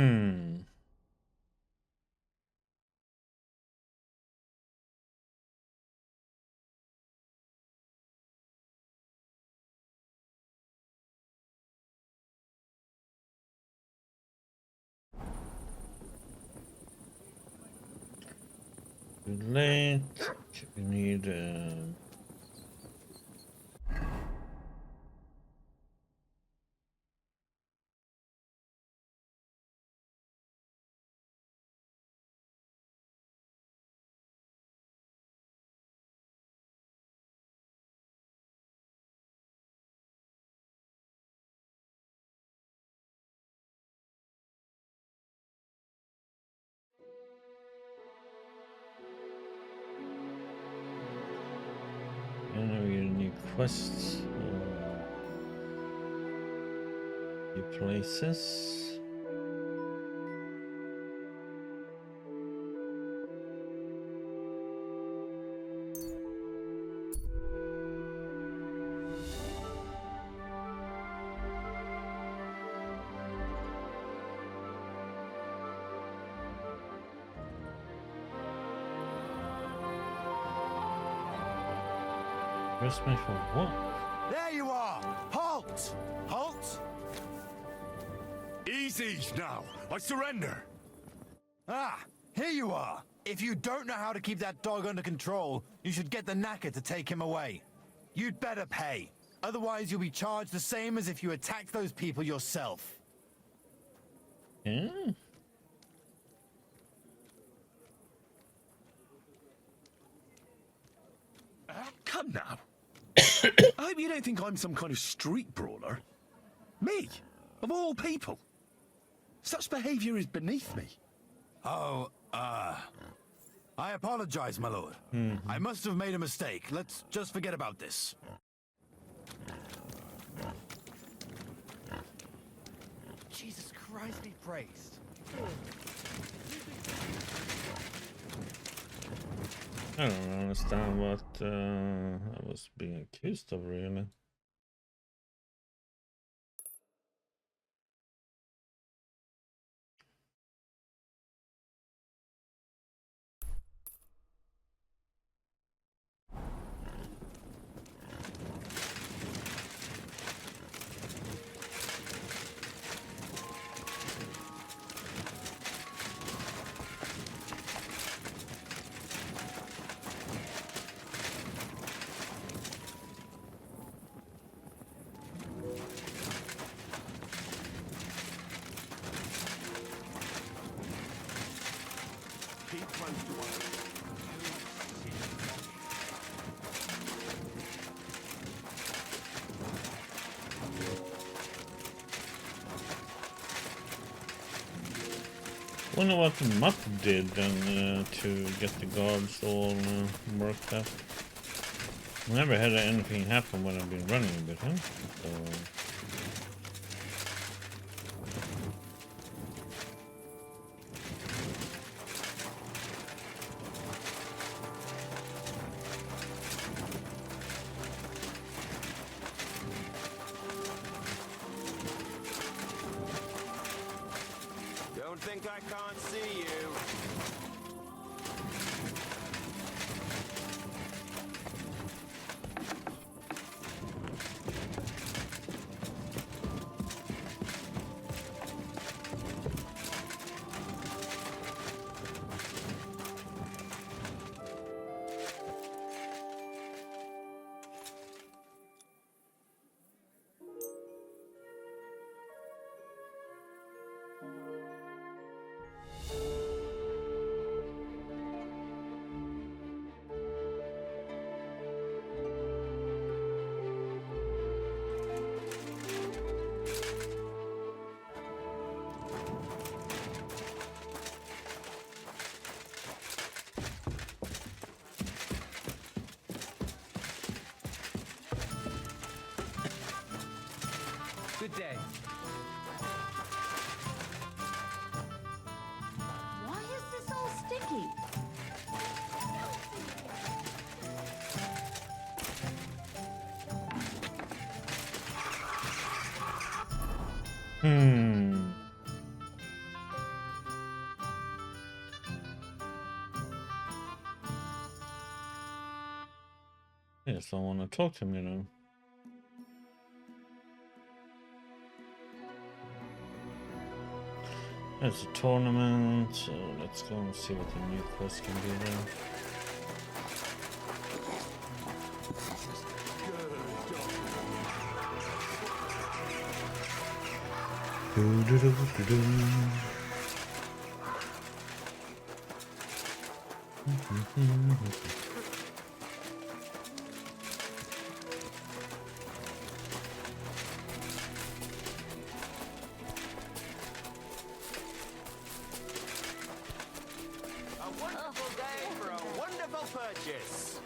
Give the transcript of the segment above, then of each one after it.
Hmm. Too late. We need. We need quests. New places. Arrest me for what? There you are! Halt! Halt! Easy now. I surrender. Ah, here you are. If you don't know how to keep that dog under control, you should get the knacker to take him away. You'd better pay. Otherwise, you'll be charged the same as if you attacked those people yourself. Yeah. Come now. I hope you don't think I'm some kind of street brawler. Me, of all people. Such behavior is beneath me. Oh, I apologize, my lord. I must have made a mistake. Let's just forget about this. Jesus Christ be praised. I don't understand what I was being accused of, really. Keep close to one. Wonder what the map did then to get the guards all worked up. Never had anything happen when I've been running with him. So. Don't think I can't see you. Good day. Why is this all sticky? Yes, I want to talk to him, you know. There's a tournament, so let's go and see what the new quest can be there. A wonderful day for a wonderful purchase.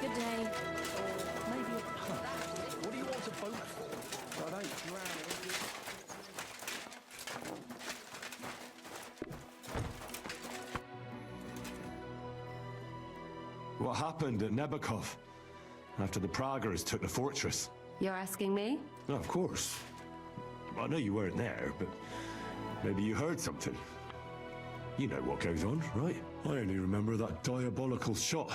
Good day. Maybe a punt. What do you want a boat for? I don't drown. What happened at Nebakov after the Praguers took the fortress? You're asking me? No, of course. I know you weren't there, but maybe you heard something. You know what goes on, right? I only remember that diabolical shot.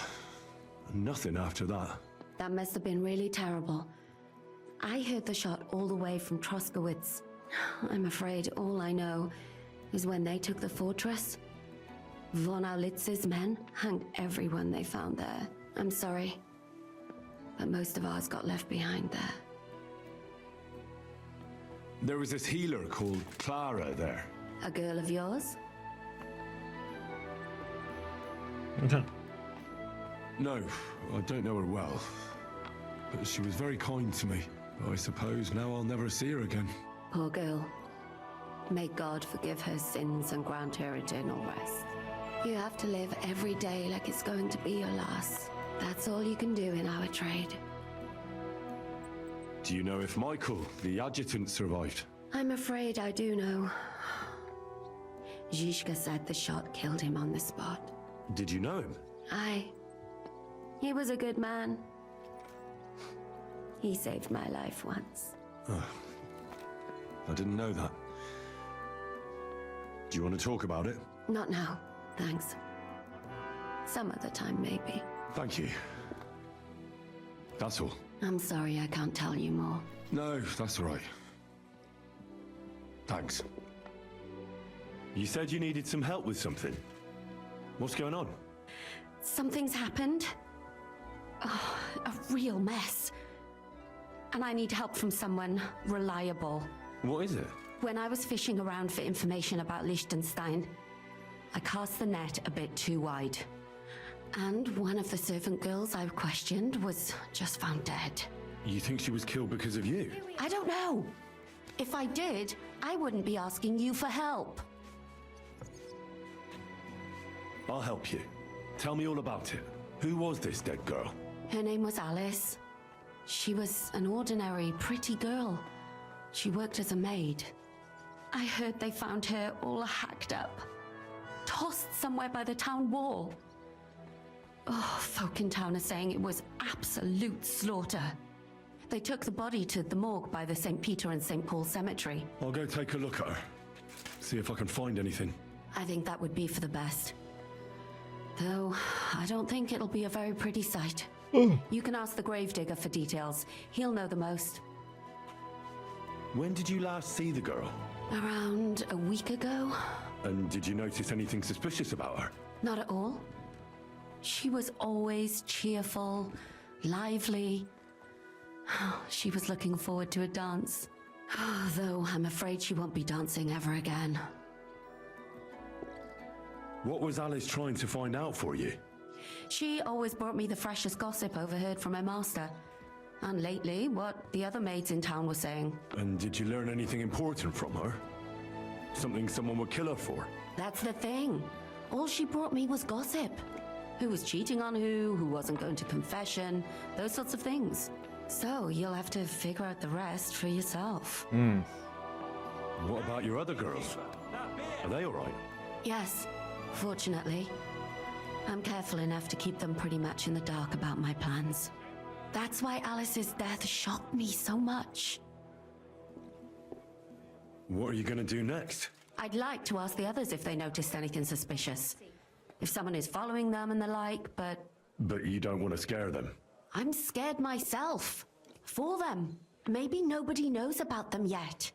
Nothing after that. That must have been really terrible. I heard the shot all the way from Troskowitz. I'm afraid all I know is when they took the fortress, von Aulitz's men hanged everyone they found there. I'm sorry, but most of ours got left behind there. There was this healer called Clara there. A girl of yours? No, I don't know her well. But she was very kind to me. I suppose now I'll never see her again. Poor girl. May God forgive her sins and grant her eternal rest. You have to live every day like it's going to be your last. That's all you can do in our trade. Do you know if Michael, the adjutant, survived? I'm afraid I do know. Zhishka said the shot killed him on the spot. Did you know him? Aye. He was a good man. He saved my life once. I didn't know that. Do you want to talk about it? Not now, thanks. Some other time, maybe. Thank you. That's all. I'm sorry I can't tell you more. No, that's all right. Thanks. You said you needed some help with something. What's going on? Something's happened. Oh, a real mess. And I need help from someone reliable. What is it? When I was fishing around for information about Liechtenstein, I cast the net a bit too wide. And one of the servant girls I questioned was just found dead. You think she was killed because of you? I don't know. If I did, I wouldn't be asking you for help. I'll help you. Tell me all about it. Who was this dead girl? Her name was Alice. She was an ordinary, pretty girl. She worked as a maid. I heard they found her all hacked up, tossed somewhere by the town wall. Oh, folk in town are saying it was absolute slaughter. They took the body to the morgue by the St. Peter and St. Paul cemetery. I'll go take a look at her. See if I can find anything. I think that would be for the best. Though, I don't think it'll be a very pretty sight. You can ask the gravedigger for details. He'll know the most. When did you last see the girl? Around a week ago? And did you notice anything suspicious about her? Not at all. She was always cheerful, lively. She was looking forward to a dance. Though I'm afraid she won't be dancing ever again. What was Alice trying to find out for you? She always brought me the freshest gossip overheard from her master. And lately, what the other maids in town were saying. And did you learn anything important from her? Something someone would kill her for? That's the thing. All she brought me was gossip. Who was cheating on who wasn't going to confession, those sorts of things. So you'll have to figure out the rest for yourself. What about your other girls? Are they all right? Yes, fortunately. I'm careful enough to keep them pretty much in the dark about my plans. That's why Alice's death shocked me so much. What are you going to do next? I'd like to ask the others if they noticed anything suspicious. If someone is following them and the like, but But you don't want to scare them. I'm scared myself. For them. Maybe nobody knows about them yet.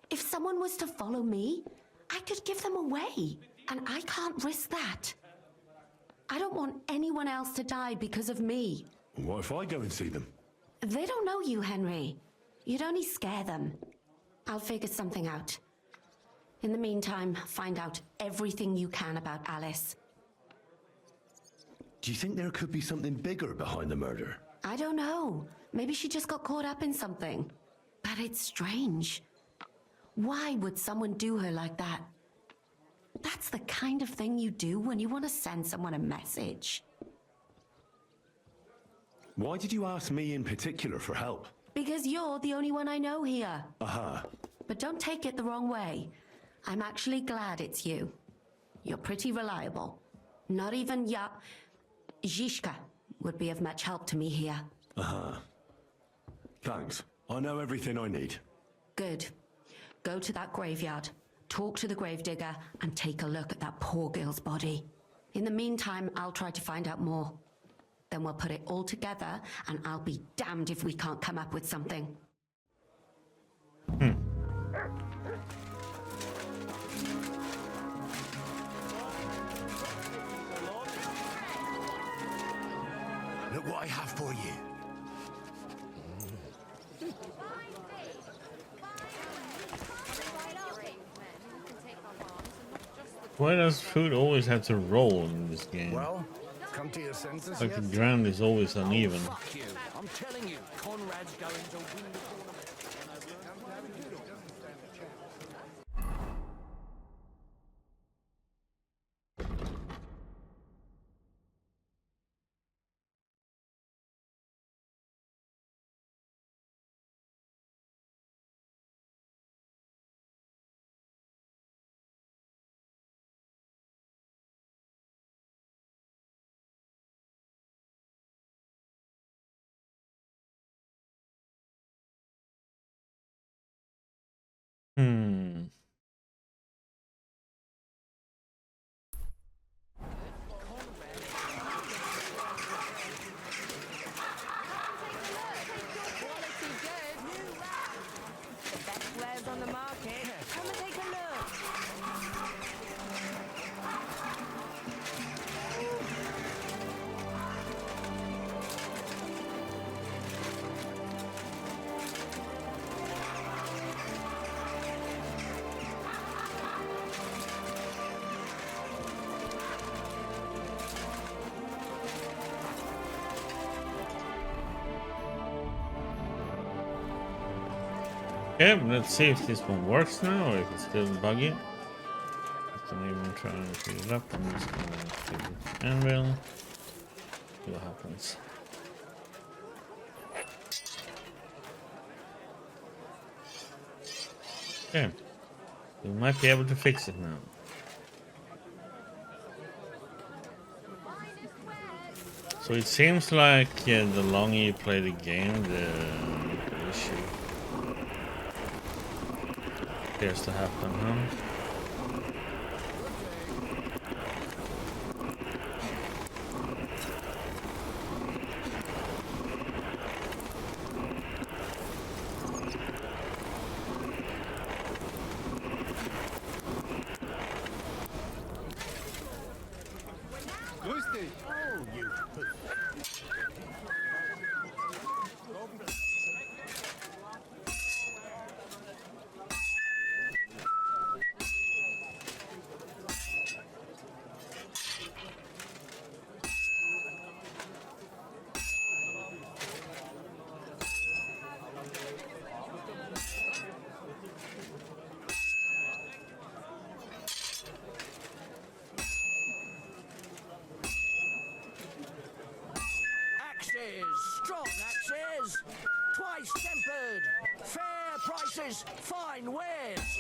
If someone was to follow me, I could give them away, and I can't risk that. I don't want anyone else to die because of me. What if I go and see them? They don't know you, Henry. You'd only scare them. I'll figure something out. In the meantime, find out everything you can about Alice. Do you think there could be something bigger behind the murder? I don't know. Maybe she just got caught up in something. But it's strange. Why would someone do her like that? That's the kind of thing you do when you want to send someone a message. Why did you ask me in particular for help? Because you're the only one I know here. Aha. But don't take it the wrong way. I'm actually glad it's you. You're pretty reliable. Not even Zhishka would be of much help to me here. Aha. Thanks. I know everything I need. Good. Go to that graveyard, talk to the gravedigger, and take a look at that poor girl's body. In the meantime, I'll try to find out more. Then we'll put it all together, and I'll be damned if we can't come up with something. Look what I have for you. Why does food always have to roll in this game? Well, come to your senses. Like the yet? ground is always uneven. Fuck you. I'm telling you, Conrad's going to win the tournament. Hmm. Best wares on the market. Come and take a look. Okay, let's see if this one works now or if it's still buggy. Don't even try to speed it up. I'm just gonna feed the anvil. See what happens. Okay, we might be able to fix it now. So it seems like the longer you play the game, the issue appears to happen, huh? Axes, strong axes, twice tempered, fair prices, fine wares.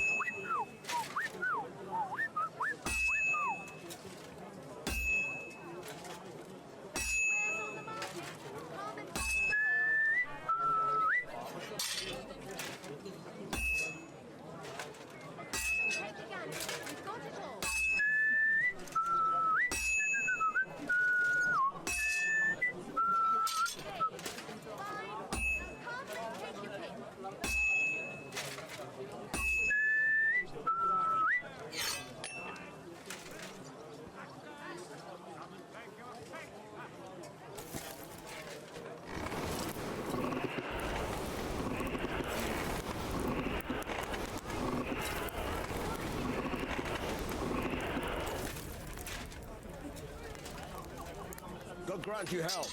grant you help.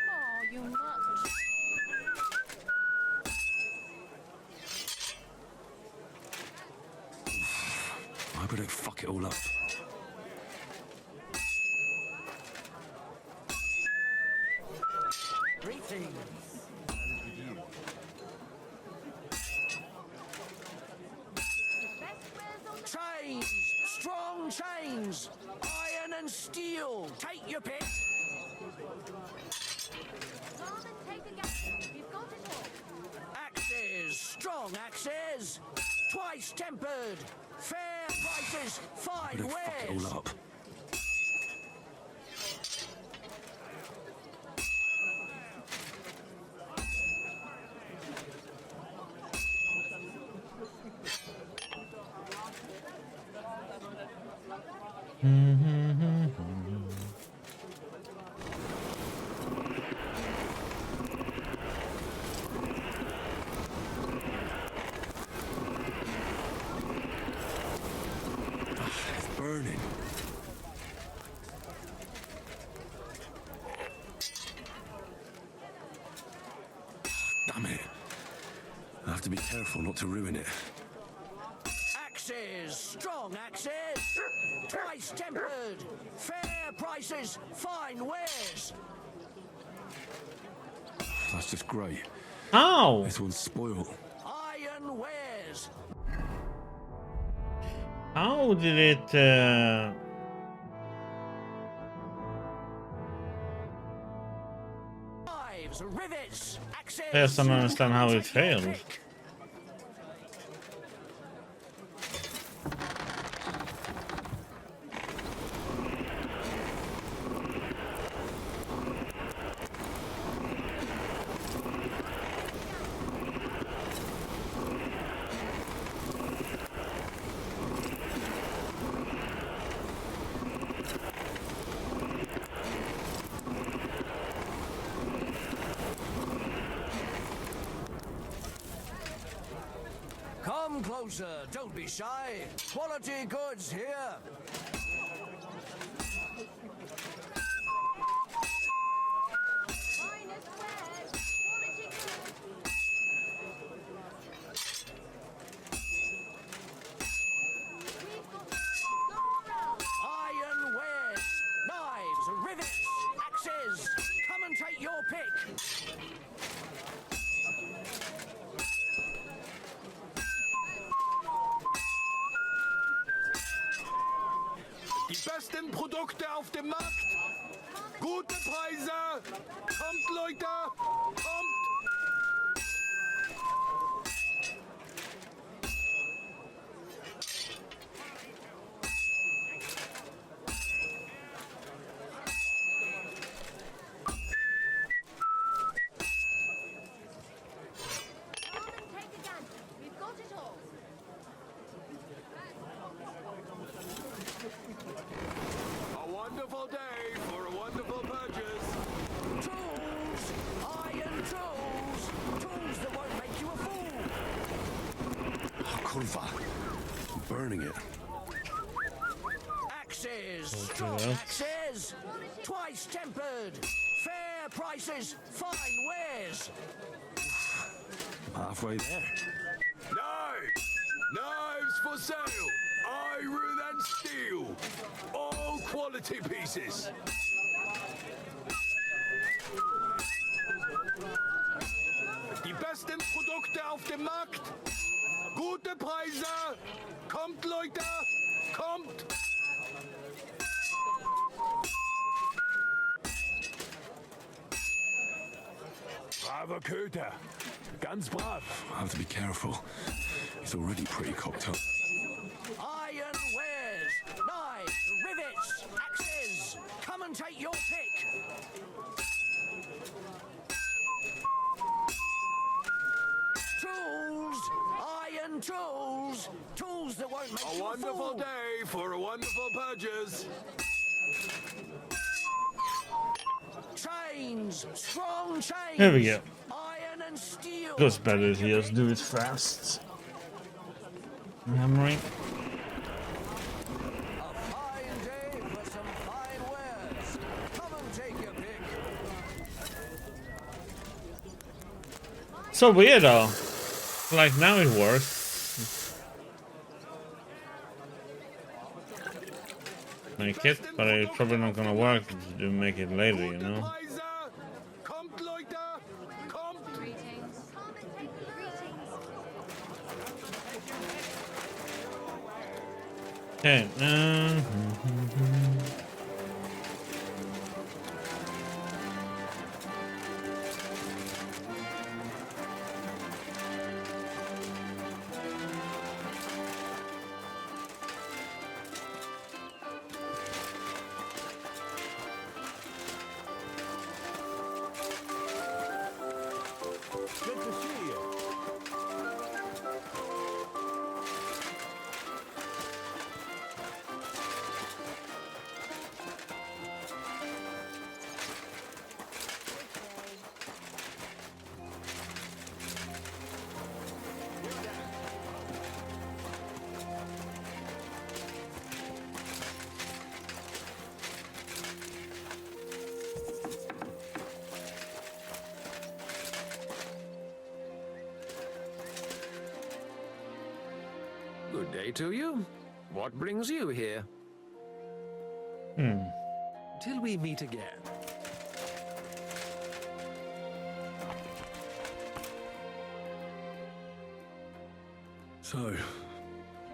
Oh, you nut. I hope I don't fuck it all up. Greetings. Chains! Strong chains! Iron and steel! Take your pick! Come and take a guess. We've got it all. Axes! Strong axes! Twice tempered! Fair prices! I Fine don't fuck it wares! all up. It's burning. Damn it. I have to be careful not to ruin it. Axes! Strong axes! Twice tempered! Fair prices! Fine wares! That's just great. Ow! This one's spoiled. Iron wares! How did it? Knives, rivets, axes! I just don't understand how it Take your failed. pick. Come closer, don't be shy. Quality goods here. Finest wares. Quality goods. We've got go around. Iron wares, knives, rivets, axes. Come and take your pick. Die besten Produkte auf dem Markt. Gute Preise. Kommt, Leute. Kommt. Come and take a gander. We've got it all. A wonderful day for a wonderful purchase. Tools, iron tools. Tools that won't make you a fool. Oh, kurva. I'm burning it. Axes, Okay, strong well. axes. Twice tempered. Fair prices, fine wares. Halfway there. Knives. Knives for sale. Iron and steel. All quality pieces. Die besten Produkte auf dem Markt. Gute Preise. Kommt, Leute. Kommt. Braver Köter. Ganz brav. I have to be careful. It's already pretty cocked up. Iron wares, knives, rivets, axes. Come and take your pick. Tools, iron tools. Tools that won't make A you a wonderful fool. day for a wonderful purchase. Chains, strong chains. There we go. Iron and steel. Goes better if you just do it fast. Hammering. Come and take your pick. So weird though. Like now it works. Make it, but it's probably not gonna work to make it later, you know. Kommt, Leute! Kommt! Okay. Good to see you. Good day to you. What brings you here? Till we meet again. So,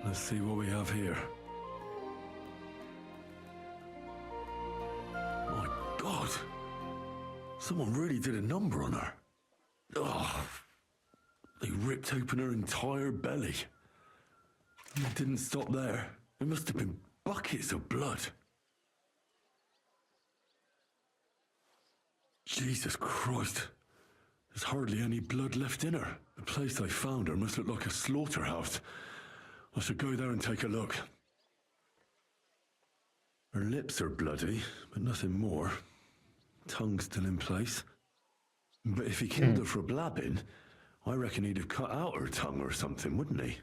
let's see what we have here. My God! Someone really did a number on her. Oh, they ripped open her entire belly. And it didn't stop there. It must have been buckets of blood. Jesus Christ. There's hardly any blood left in her. The place I found her must look like a slaughterhouse. I should go there and take a look. Her lips are bloody, but nothing more. Tongue still in place. But if he killed her for blabbing, I reckon he'd have cut out her tongue or something, wouldn't he?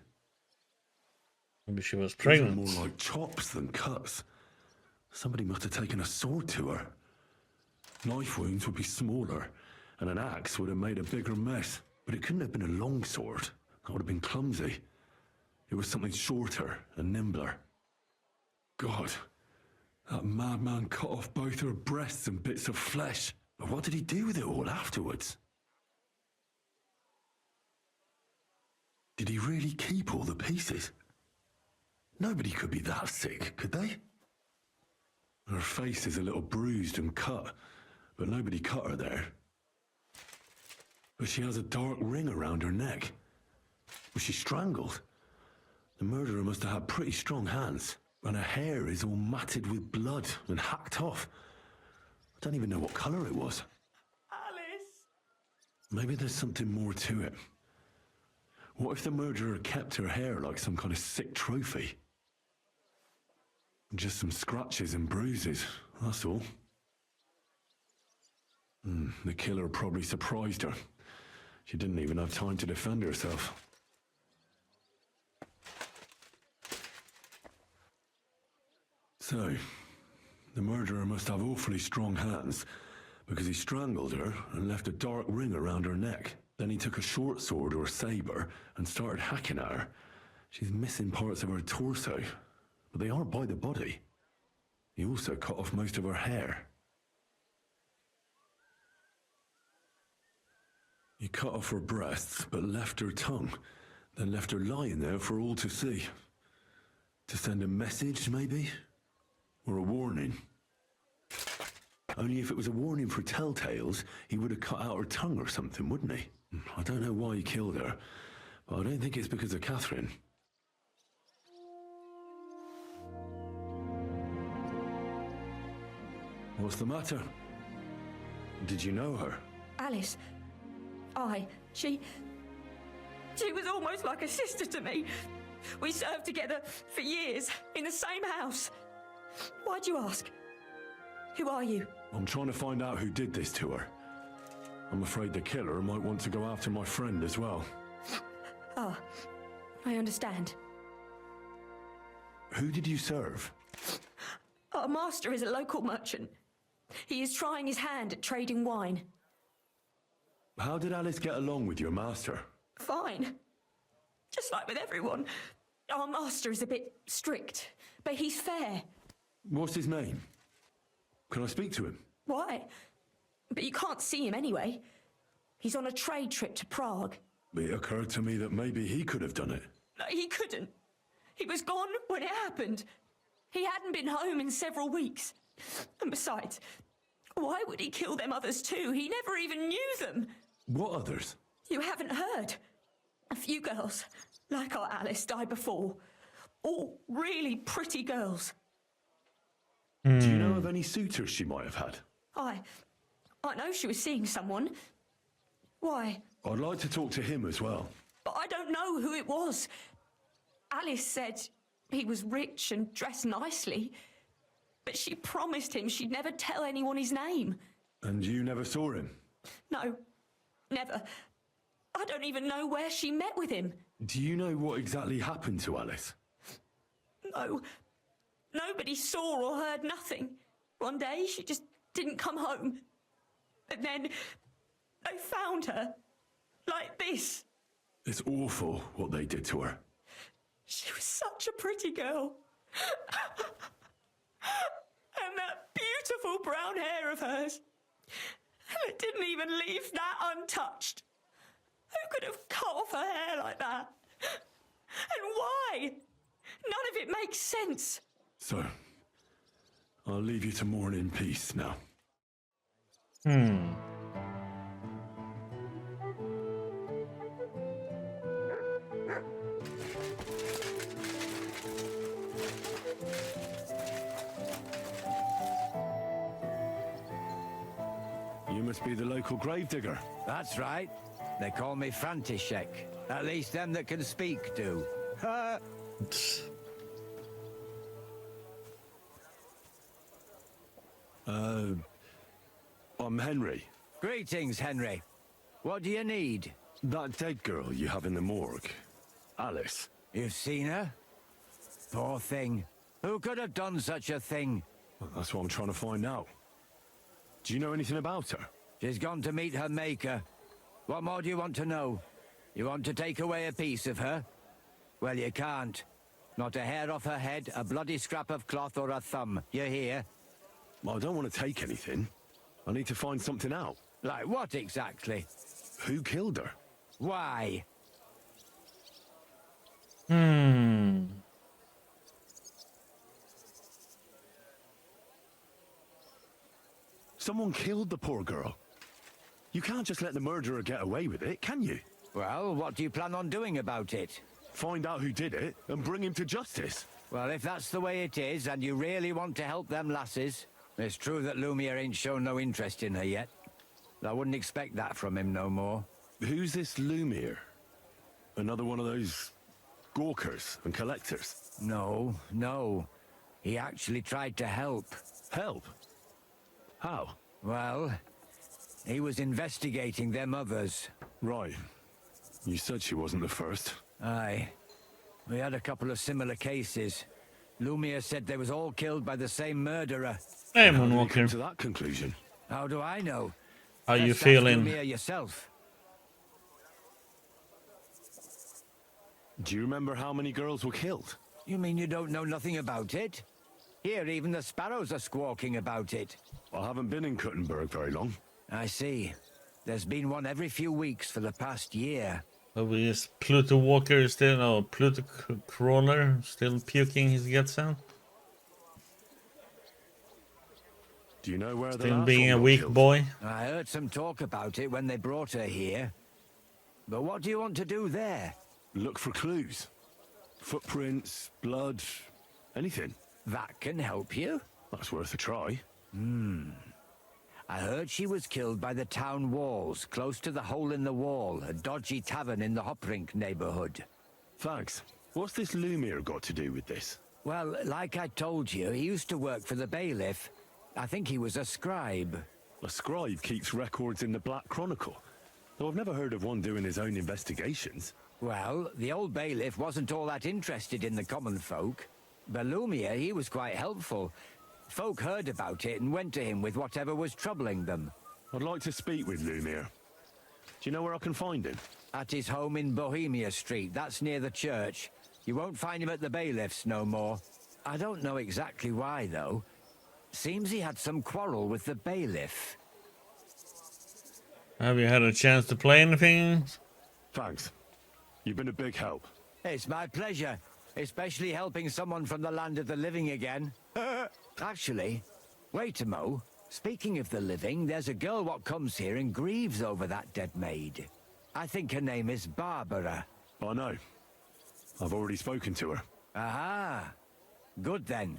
Maybe she was These are pregnant. more like chops than cuts. Somebody must have taken a sword to her. Knife wounds would be smaller, and an axe would have made a bigger mess. But it couldn't have been a long sword. That would have been clumsy. It was something shorter and nimbler. God, that madman cut off both her breasts and bits of flesh. But what did he do with it all afterwards? Did he really keep all the pieces? Nobody could be that sick, could they? Her face is a little bruised and cut, but nobody cut her there. But she has a dark ring around her neck. Was she strangled? The murderer must have had pretty strong hands, and her hair is all matted with blood and hacked off. I don't even know what colour it was. Alice! Maybe there's something more to it. What if the murderer kept her hair like some kind of sick trophy? Just some scratches and bruises, that's all. The killer probably surprised her. She didn't even have time to defend herself. So, the murderer must have awfully strong hands, because he strangled her and left a dark ring around her neck. Then he took a short sword or a saber and started hacking at her. She's missing parts of her torso, but they aren't by the body. He also cut off most of her hair. He cut off her breasts, but left her tongue, then left her lying there for all to see. To send a message, maybe? Or a warning? Only if it was a warning for telltales, he would have cut out her tongue or something, wouldn't he? I don't know why he killed her, but I don't think it's because of Catherine. What's the matter? Did you know her? Alice. She was almost like a sister to me. We served together for years in the same house. Why'd you ask? Who are you? I'm trying to find out who did this to her. I'm afraid the killer might want to go after my friend as well. Ah, I understand. Who did you serve? Our master is a local merchant. He is trying his hand at trading wine. How did Alice get along with your master? Fine. Just like with everyone. Our master is a bit strict, but he's fair. What's his name? Can I speak to him? Why? But you can't see him anyway. He's on a trade trip to Prague. It occurred to me that maybe he could have done it. No, he couldn't. He was gone when it happened. He hadn't been home in several weeks. And besides, why would he kill them others too? He never even knew them. What others? You haven't heard. A few girls, like our Alice, died before. All really pretty girls. Do you know of any suitors she might have had? I know she was seeing someone. Why? I'd like to talk to him as well. But I don't know who it was. Alice said he was rich and dressed nicely, but she promised him she'd never tell anyone his name. And you never saw him? No, never. I don't even know where she met with him. Do you know what exactly happened to Alice? No, nobody saw or heard nothing. One day she just didn't come home. And then they found her, like this. It's awful what they did to her. She was such a pretty girl. And that beautiful brown hair of hers. And it didn't even leave that untouched. Who could have cut off her hair like that? And why? None of it makes sense. So, I'll leave you to mourn in peace now. You must be the local gravedigger. That's right. They call me František. At least them that can speak do. I'm Henry. Greetings, Henry. What do you need? That dead girl you have in the morgue. Alice. You've seen her? Poor thing. Who could have done such a thing? Well, that's what I'm trying to find out. Do you know anything about her? She's gone to meet her maker. What more do you want to know? You want to take away a piece of her? Well, you can't. Not a hair off her head, a bloody scrap of cloth or a thumb. You hear? Well, I don't want to take anything. I need to find something out. Like what exactly? Who killed her? Why? Someone killed the poor girl. You can't just let the murderer get away with it, can you? Well, what do you plan on doing about it? Find out who did it and bring him to justice. Well, if that's the way it is, and you really want to help them lasses, it's true that Lumiere ain't shown no interest in her yet. I wouldn't expect that from him no more. Who's this Lumiere? Another one of those gawkers and collectors? No. He actually tried to help. Help? How? Well, he was investigating them others. Right. You said she wasn't the first. Aye. We had a couple of similar cases. Lumiere said they was all killed by the same murderer. Hey, How did you come Moonwalker. to that conclusion? How do I know? How you Best ask feeling? Lumiere yourself. Do you remember how many girls were killed? You mean you don't know nothing about it? Here, even the sparrows are squawking about it. I haven't been in Kuttenberg very long. I see. There's been one every few weeks for the past year. Oh, is Pluto Walker still, or Pluto Crawler still puking his guts out? Do you know where the Still last being one a got weak killed? boy? I heard some talk about it when they brought her here. But what do you want to do there? Look for clues. Footprints, blood, anything. That can help you. That's worth a try. I heard she was killed by the town walls, close to the Hole in the Wall, a dodgy tavern in the Hoprink neighborhood. Thanks. What's this Lumiere got to do with this? Well, like I told you, he used to work for the bailiff. I think he was a scribe. A scribe keeps records in the Black Chronicle. Though I've never heard of one doing his own investigations. Well, the old bailiff wasn't all that interested in the common folk. But Lumiere, he was quite helpful. Folk heard about it and went to him with whatever was troubling them. I'd like to speak with Lumir. Do you know where I can find him? At his home in Bohemia Street, that's near the church. You won't find him at the bailiffs no more. I don't know exactly why, though. Seems he had some quarrel with the bailiff. Have you had a chance to play anything? Thanks. You've been a big help. It's my pleasure, especially helping someone from the land of the living again. Actually, wait a mo. Speaking of the living, there's a girl what comes here and grieves over that dead maid. I think her name is Barbara. I know. I've already spoken to her. Aha. Good then.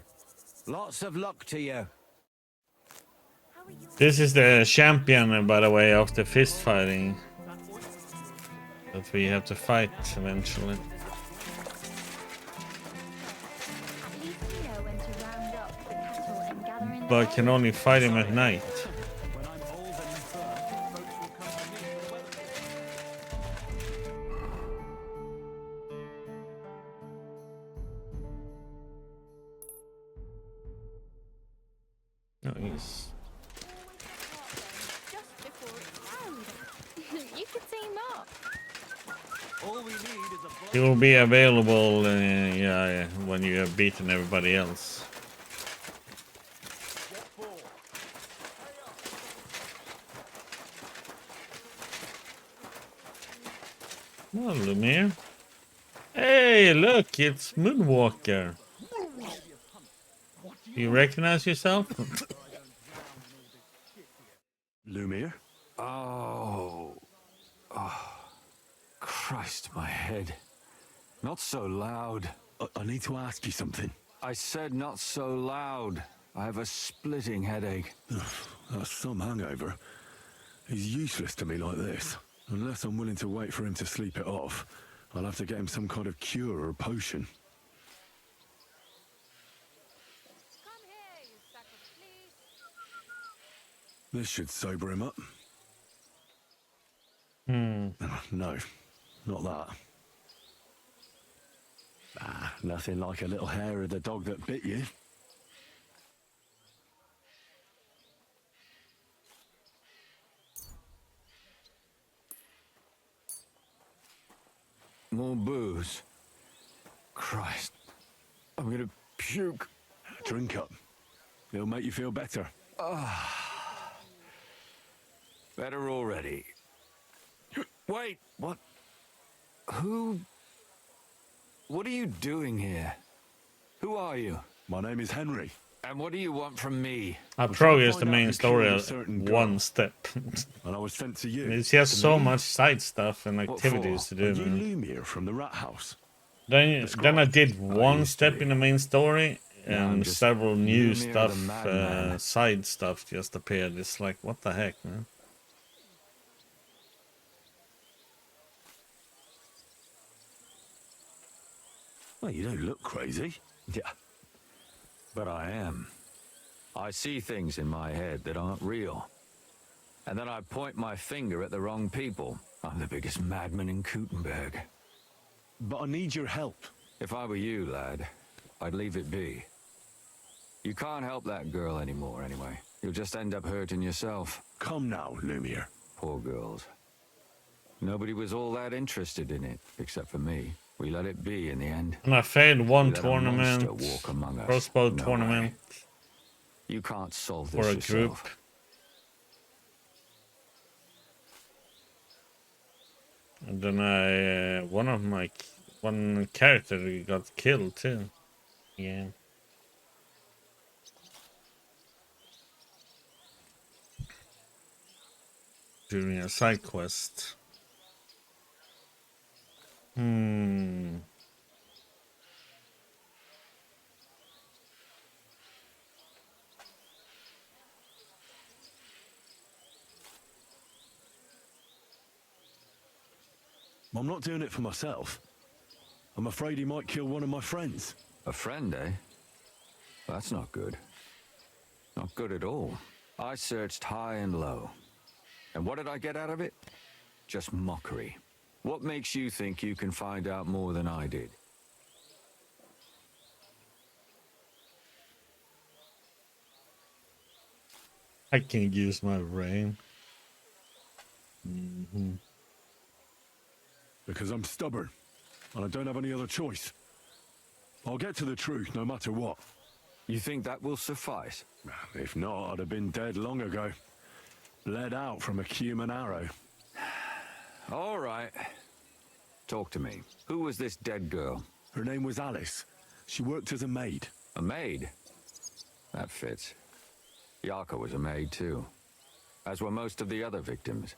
Lots of luck to you. This is the champion, by the way, of the fist fighting. That we have to fight eventually. But I can only fight him at night. Nice. You could team up. He will be available when you have beaten everybody else. Oh, Lumir. Hey, look, it's Moonwalker. You recognize yourself? Lumir? Oh. Christ, my head. Not so loud. I need to ask you something. I said not so loud. I have a splitting headache. That's some hangover. He's useless to me like this. Unless I'm willing to wait for him to sleep it off, I'll have to get him some kind of cure or potion. This should sober him up. No, not that. Nothing like a little hair of the dog that bit you. More booze. Christ. I'm gonna puke. Drink up. It'll make you feel better. Better already. Wait, what? Who? What are you doing here? Who are you? My name is Henry. And what do you want from me? I progress the main story one step. And I was sent to you. It's just so much side stuff and activities to do. Are you Lumir from the Rat House? Then I did one step in the main story, and several new stuff, side stuff just appeared. It's like, what the heck, man? Well, you don't look crazy. Yeah. But I am. I see things in my head that aren't real. And then I point my finger at the wrong people. I'm the biggest madman in Kuttenberg. But I need your help. If I were you, lad, I'd leave it be. You can't help that girl anymore, anyway. You'll just end up hurting yourself. Come now, Lumir. Poor girls. Nobody was all that interested in it, except for me. We let it be in the end. And I failed one tournament, walk among us. crossbow tournament. You can't solve this for a yourself. group. And then one character got killed too. Yeah. During a side quest. I'm not doing it for myself. I'm afraid he might kill one of my friends. A friend, eh? That's not good. Not good at all. I searched high and low. And what did I get out of it? Just mockery. What makes you think you can find out more than I did? I can use my brain. Mm-hmm. Because I'm stubborn, and I don't have any other choice. I'll get to the truth no matter what. You think that will suffice? If not, I'd have been dead long ago. Bled out from a human arrow. All right. Talk to me. Who was this dead girl? Her name was Alice. She worked as a maid. A maid? That fits. Yarka was a maid too, as were most of the other victims.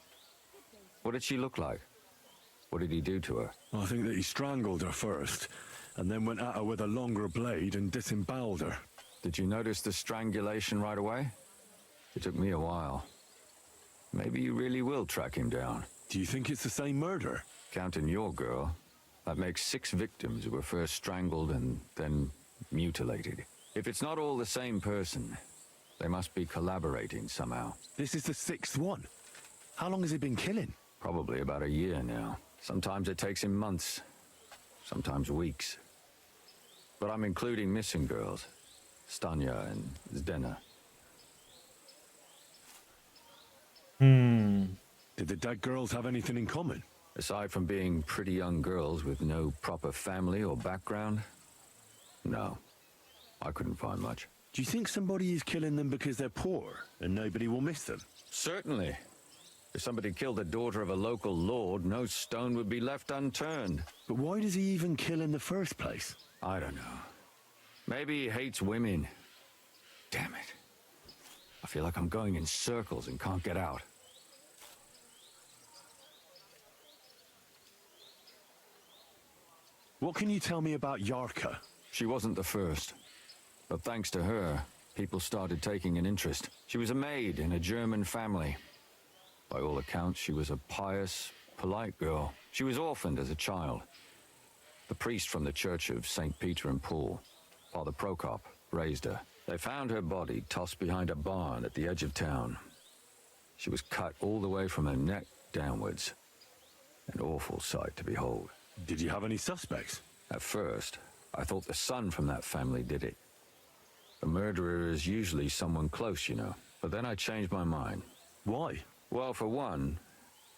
What did she look like? What did he do to her? I think that he strangled her first, and then went at her with a longer blade and disemboweled her. Did you notice the strangulation right away? It took me a while. Maybe you really will track him down. Do you think it's the same murder? Counting your girl, that makes 6 victims who were first strangled and then mutilated. If it's not all the same person, they must be collaborating somehow. This is the 6th one. How long has he been killing? Probably about a year now. Sometimes it takes him months, sometimes weeks. But I'm including missing girls, Stanya and Zdena. Did the dead girls have anything in common? Aside from being pretty young girls with no proper family or background, no. I couldn't find much. Do you think somebody is killing them because they're poor and nobody will miss them? Certainly. If somebody killed the daughter of a local lord, no stone would be left unturned. But why does he even kill in the first place? I don't know. Maybe he hates women. Damn it. I feel like I'm going in circles and can't get out. What can you tell me about Yarka? She wasn't the first. But thanks to her, people started taking an interest. She was a maid in a German family. By all accounts, she was a pious, polite girl. She was orphaned as a child. The priest from the Church of St. Peter and Paul, Father Prokop, raised her. They found her body tossed behind a barn at the edge of town. She was cut all the way from her neck downwards. An awful sight to behold. Did you have any suspects? At first, I thought the son from that family did it. The murderer is usually someone close, you know. But then I changed my mind. Why? Well, for one,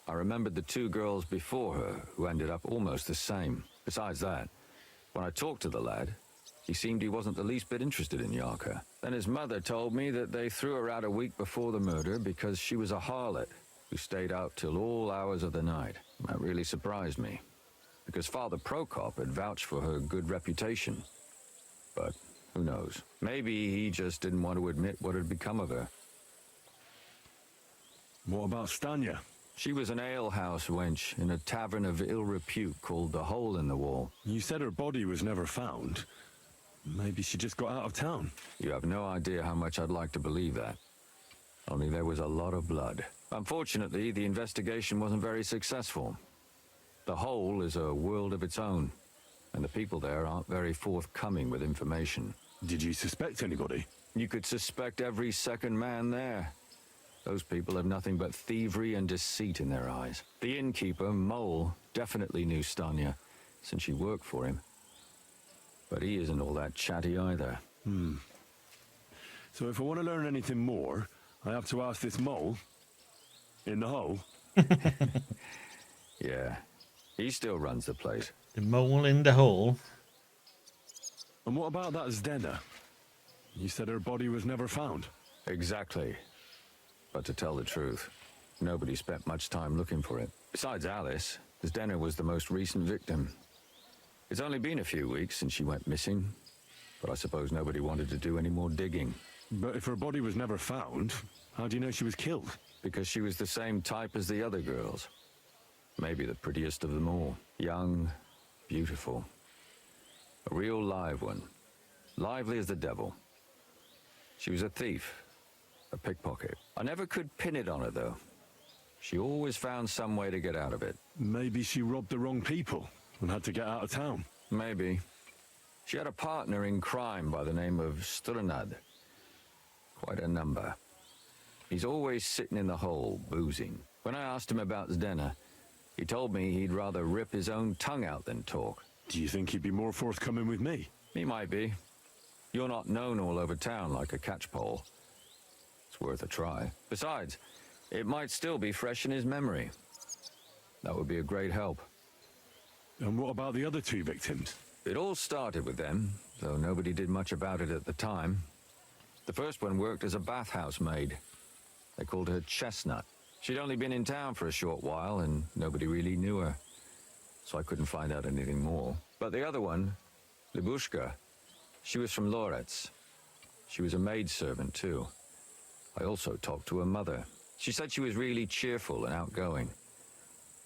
I remembered the 2 girls before her who ended up almost the same. Besides that, when I talked to the lad, he seemed he wasn't the least bit interested in Yarka. Then his mother told me that they threw her out a week before the murder because she was a harlot who stayed out till all hours of the night. That really surprised me, because Father Prokop had vouched for her good reputation. But who knows? Maybe he just didn't want to admit what had become of her. What about Stanya? She was an alehouse wench in a tavern of ill repute called the Hole in the Wall. You said her body was never found. Maybe she just got out of town. You have no idea how much I'd like to believe that. Only there was a lot of blood. Unfortunately, the investigation wasn't very successful. The Hole is a world of its own, and the people there aren't very forthcoming with information. Did you suspect anybody? You could suspect every second man there. Those people have nothing but thievery and deceit in their eyes. The innkeeper, Mole, definitely knew Stanya, since she worked for him. But he isn't all that chatty either. So if I want to learn anything more, I have to ask this mole in the hole? Yeah, he still runs the place. The mole in the hole. And what about that Zdena? You said her body was never found. Exactly. But to tell the truth, nobody spent much time looking for it. Besides Alice, Zdena was the most recent victim. It's only been a few weeks since she went missing, but I suppose nobody wanted to do any more digging. But if her body was never found, how do you know she was killed? Because she was the same type as the other girls. Maybe the prettiest of them all. Young, beautiful. A real live one. Lively as the devil. She was a thief. A pickpocket. I never could pin it on her, though. She always found some way to get out of it. Maybe she robbed the wrong people and had to get out of town. Maybe. She had a partner in crime by the name of Strunad. Quite a number. He's always sitting in the hole, boozing. When I asked him about Zdena, he told me he'd rather rip his own tongue out than talk. Do you think he'd be more forthcoming with me? He might be. You're not known all over town like a catchpole. It's worth a try. Besides, it might still be fresh in his memory. That would be a great help. And what about the other 2 victims? It all started with them, though nobody did much about it at the time. The first one worked as a bathhouse maid. They called her Chestnut. She'd only been in town for a short while, and nobody really knew her. So I couldn't find out anything more. But the other one, Libushka, she was from Loretz. She was a maidservant, too. I also talked to her mother. She said she was really cheerful and outgoing.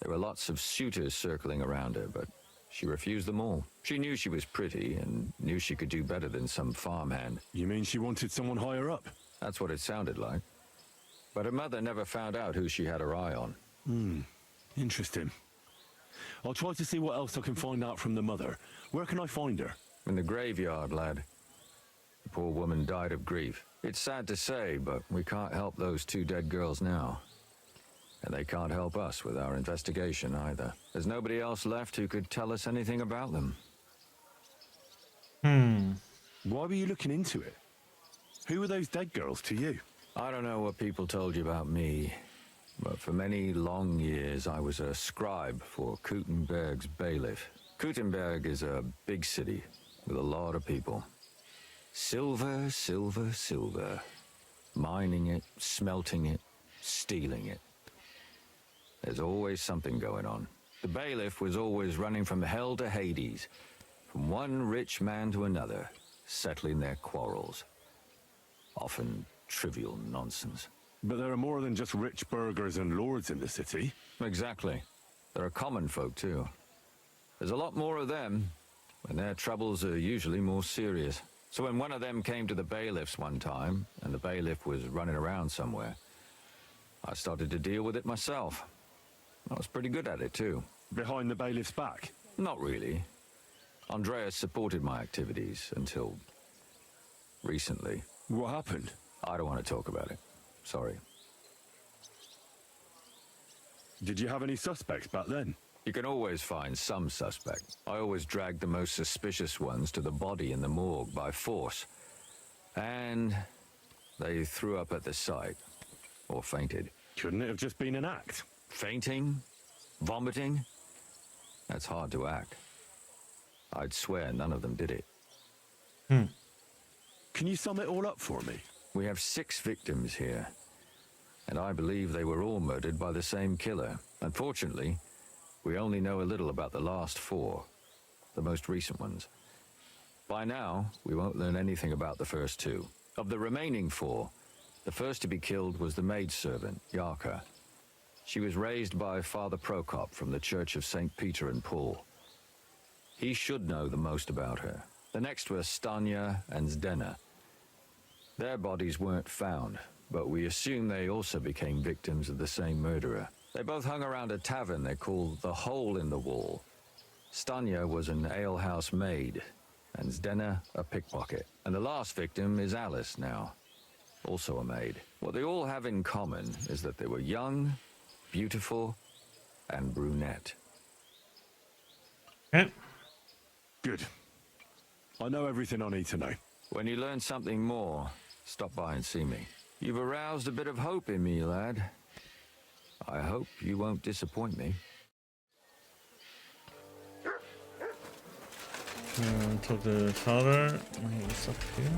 There were lots of suitors circling around her, but she refused them all. She knew she was pretty and knew she could do better than some farmhand. You mean she wanted someone higher up? That's what it sounded like. But her mother never found out who she had her eye on. Interesting. I'll try to see what else I can find out from the mother. Where can I find her? In the graveyard, lad. The poor woman died of grief. It's sad to say, but we can't help those 2 dead girls now. And they can't help us with our investigation either. There's nobody else left who could tell us anything about them. Why were you looking into it? Who were those dead girls to you? I don't know what people told you about me, but for many long years I was a scribe for Kuttenberg's bailiff. Kuttenberg is a big city with a lot of people. Silver, silver, silver. Mining it, smelting it, stealing it. There's always something going on. The bailiff was always running from hell to Hades, from one rich man to another, settling their quarrels. Often trivial nonsense. But there are more than just rich burghers and lords in the city. Exactly. There are common folk, too. There's a lot more of them, and their troubles are usually more serious. So when one of them came to the bailiff's one time, and the bailiff was running around somewhere, I started to deal with it myself. I was pretty good at it, too. Behind the bailiff's back? Not really. Andreas supported my activities until recently. What happened? I don't want to talk about it. Sorry. Did you have any suspects back then? You can always find some suspect. I always dragged the most suspicious ones to the body in the morgue by force. And they threw up at the sight. Or fainted. Couldn't it have just been an act? Fainting? Vomiting? That's hard to act. I'd swear none of them did it. Can you sum it all up for me? We have 6 victims here. And I believe they were all murdered by the same killer. Unfortunately, we only know a little about the last 4, the most recent ones. By now, we won't learn anything about the first 2. Of the remaining 4, the first to be killed was the maidservant, Yarka. She was raised by Father Prokop from the Church of St. Peter and Paul. He should know the most about her. The next were Stanya and Zdena. Their bodies weren't found, but we assume they also became victims of the same murderer. They both hung around a tavern they called the Hole in the Wall. Stanya was an alehouse maid, and Zdena a pickpocket. And the last victim is Alice now, also a maid. What they all have in common is that they were young, beautiful, and brunette. Okay. Good. I know everything I need to know. When you learn something more, stop by and see me. You've aroused a bit of hope in me, lad. I hope you won't disappoint me. Talk to the father. What's up here?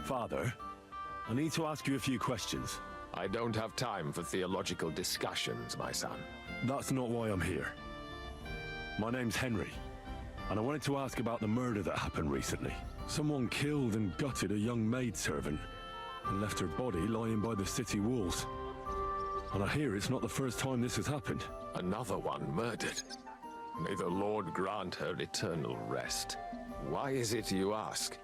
Father, I need to ask you a few questions. I don't have time for theological discussions, my son. That's not why I'm here. My name's Henry, and I wanted to ask about the murder that happened recently. Someone killed and gutted a young maidservant and left her body lying by the city walls. And I hear it's not the first time this has happened. Another one murdered. May the Lord grant her eternal rest. Why is it you ask?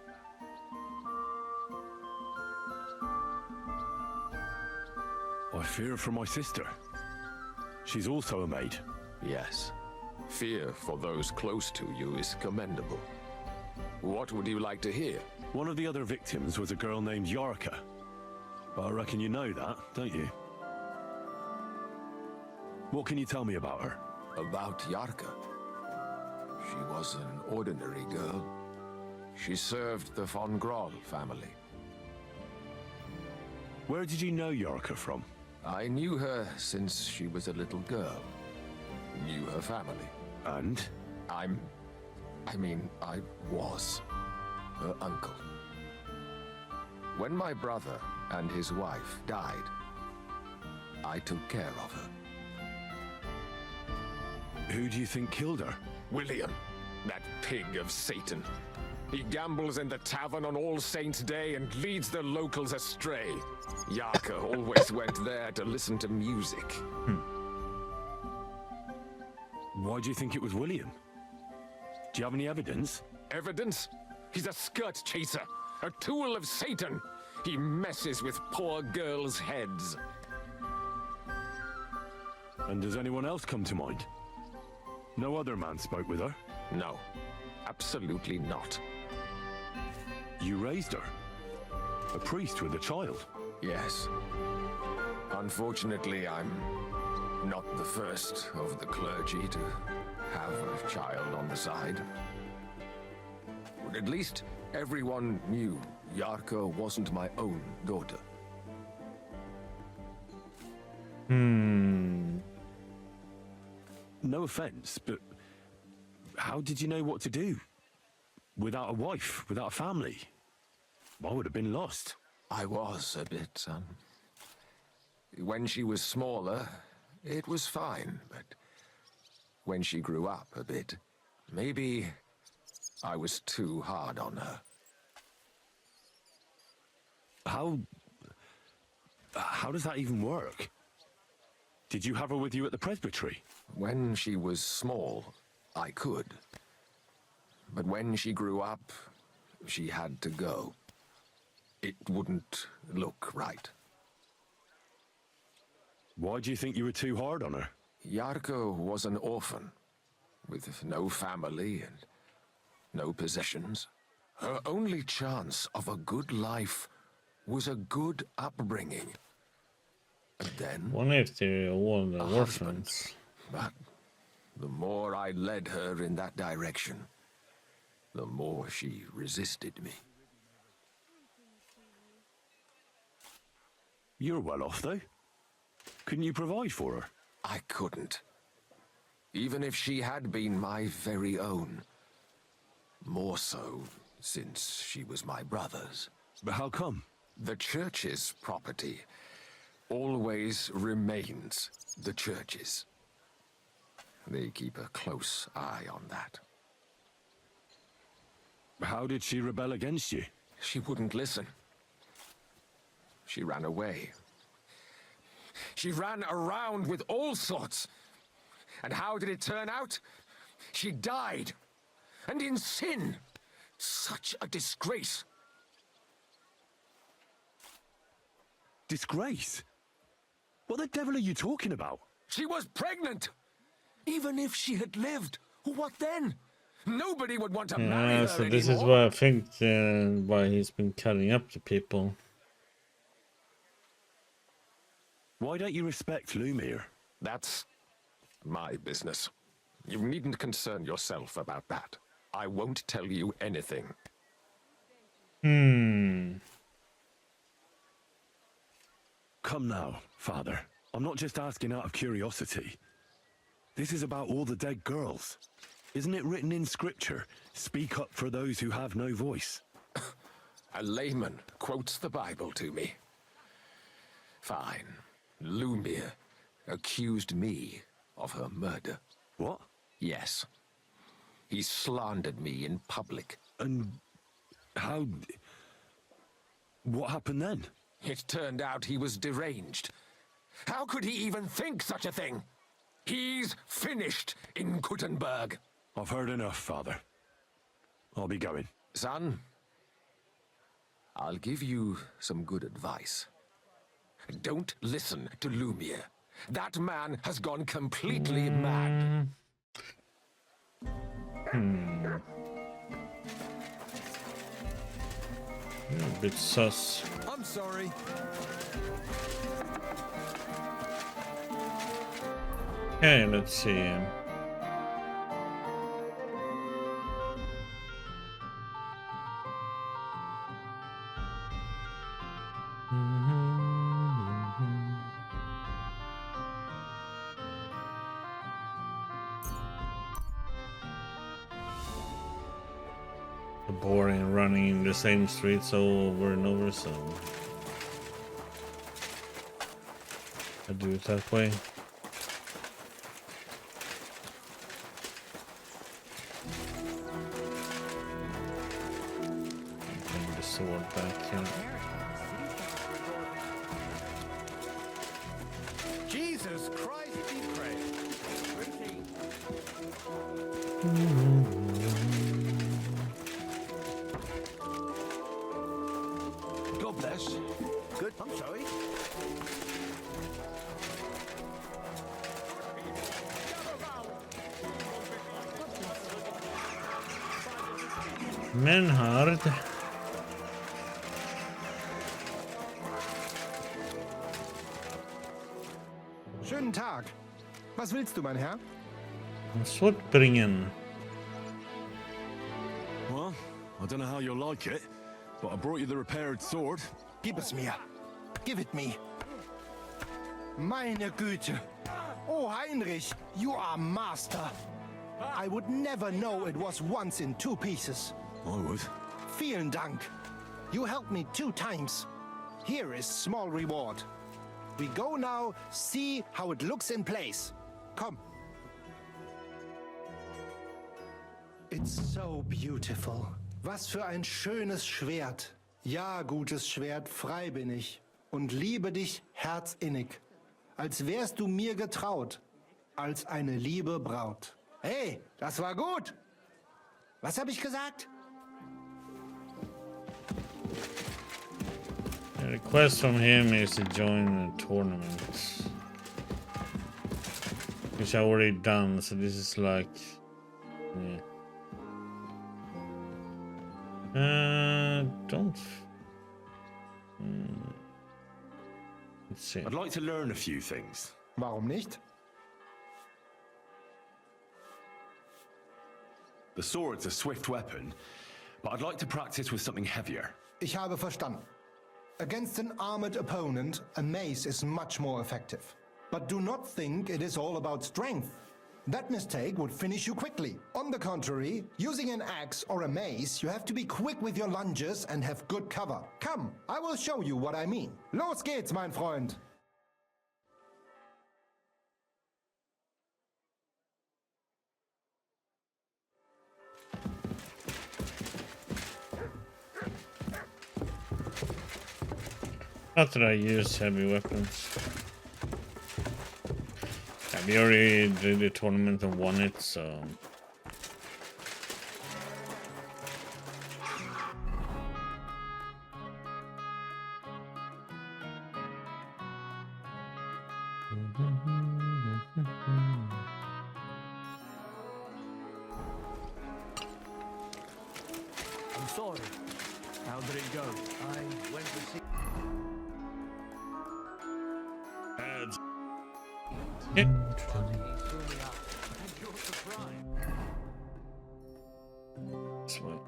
I fear for my sister. She's also a maid. Yes. Fear for those close to you is commendable. What would you like to hear? One of the other victims was a girl named Yarka. I reckon you know that, don't you? What can you tell me about her? About Yarka. She was an ordinary girl. She served the von Groll family. Where did you know Yarka from? I knew her since she was a little girl. Knew her family. And? I was her uncle. When my brother and his wife died, I took care of her. Who do you think killed her? William, that pig of Satan. He gambles in the tavern on All Saints' Day and leads the locals astray. Yarka always went there to listen to music. Why do you think it was William? Do you have any evidence? Evidence? He's a skirt chaser, a tool of Satan. He messes with poor girls' heads. And does anyone else come to mind? No other man spoke with her? No, absolutely not. You raised her? A priest with a child? Yes. Unfortunately, I'm not the first of the clergy to have a child on the side. But at least everyone knew Yarka wasn't my own daughter. No offense, but how did you know what to do? Without a wife, without a family? I would have been lost. I was a bit, when she was smaller, it was fine, but when she grew up a bit, maybe I was too hard on her. How does that even work? Did you have her with you at the presbytery? When she was small, I could. But when she grew up, she had to go. It wouldn't look right. Why do you think you were too hard on her? Yarka was an orphan, with no family and no possessions. Her only chance of a good life was a good upbringing. And then... Wonder if they're all the orphans. But the more I led her in that direction, the more she resisted me. You're well off, though. Couldn't you provide for her? I couldn't. Even if she had been my very own. More so, since she was my brother's. But how come? The church's property always remains the church's. They keep a close eye on that. How did she rebel against you? She wouldn't listen. She ran away. She ran around with all sorts. And how did it turn out? She died. And in sin. Such a disgrace. Disgrace? What the devil are you talking about? She was pregnant. Even if she had lived, what then? Nobody would want to marry her so this anymore. is why I think why he's been cutting up the people. Why don't you respect Lumir? That's my business. You needn't concern yourself about that. I won't tell you anything. Come now, Father. I'm not just asking out of curiosity. This is about all the dead girls. Isn't it written in scripture, speak up for those who have no voice? A layman quotes the Bible to me. Fine. Lumir accused me of her murder. What? Yes. He slandered me in public. And how... What happened then? It turned out he was deranged. How could he even think such a thing? He's finished in Gutenberg. I've heard enough, Father. I'll be going. Son, I'll give you some good advice. Don't listen to Lumir. That man has gone completely mad. You're a bit sus. I'm sorry. Okay, let's see. Boring running in the same streets over and over, so I do it that way. Bring the sword back here. Jesus Christ, be praised. God bless. Good. I'm sorry. Menhard. Schönen Tag. Was willst du, mein Herr? Sword bringen. Well, I don't know how you'll like it, but I brought you the repaired sword. Gib es mir. Give it me. Meine Güte. Oh, Heinrich, you are master. I would never know it was once in 2 pieces. I would. Vielen Dank. You helped me 2 times. Here is small reward. We go now, see how it looks in place. Come. It's so beautiful. Was für ein schönes Schwert. Ja, gutes Schwert, frei bin ich. Und liebe dich herzinnig. Als wärst du mir getraut. Als eine liebe Braut. Hey, das war gut. Was habe ich gesagt? The request from him is to join the tournament, which I already done. So this is like, yeah. Don't. Let's see. I'd like to learn a few things. Warum nicht? The sword's a swift weapon, but I'd like to practice with something heavier. Ich habe verstanden. Against an armored opponent, a mace is much more effective. But do not think it is all about strength. That mistake would finish you quickly. On the contrary, using an axe or a mace, you have to be quick with your lunges and have good cover. Come, I will show you what I mean. Los geht's, mein Freund. Not that I use heavy weapons. Yeah, we already did the tournament and won it, so. I'm sorry. How did it go? I went to see... Heads. Yeah. This way.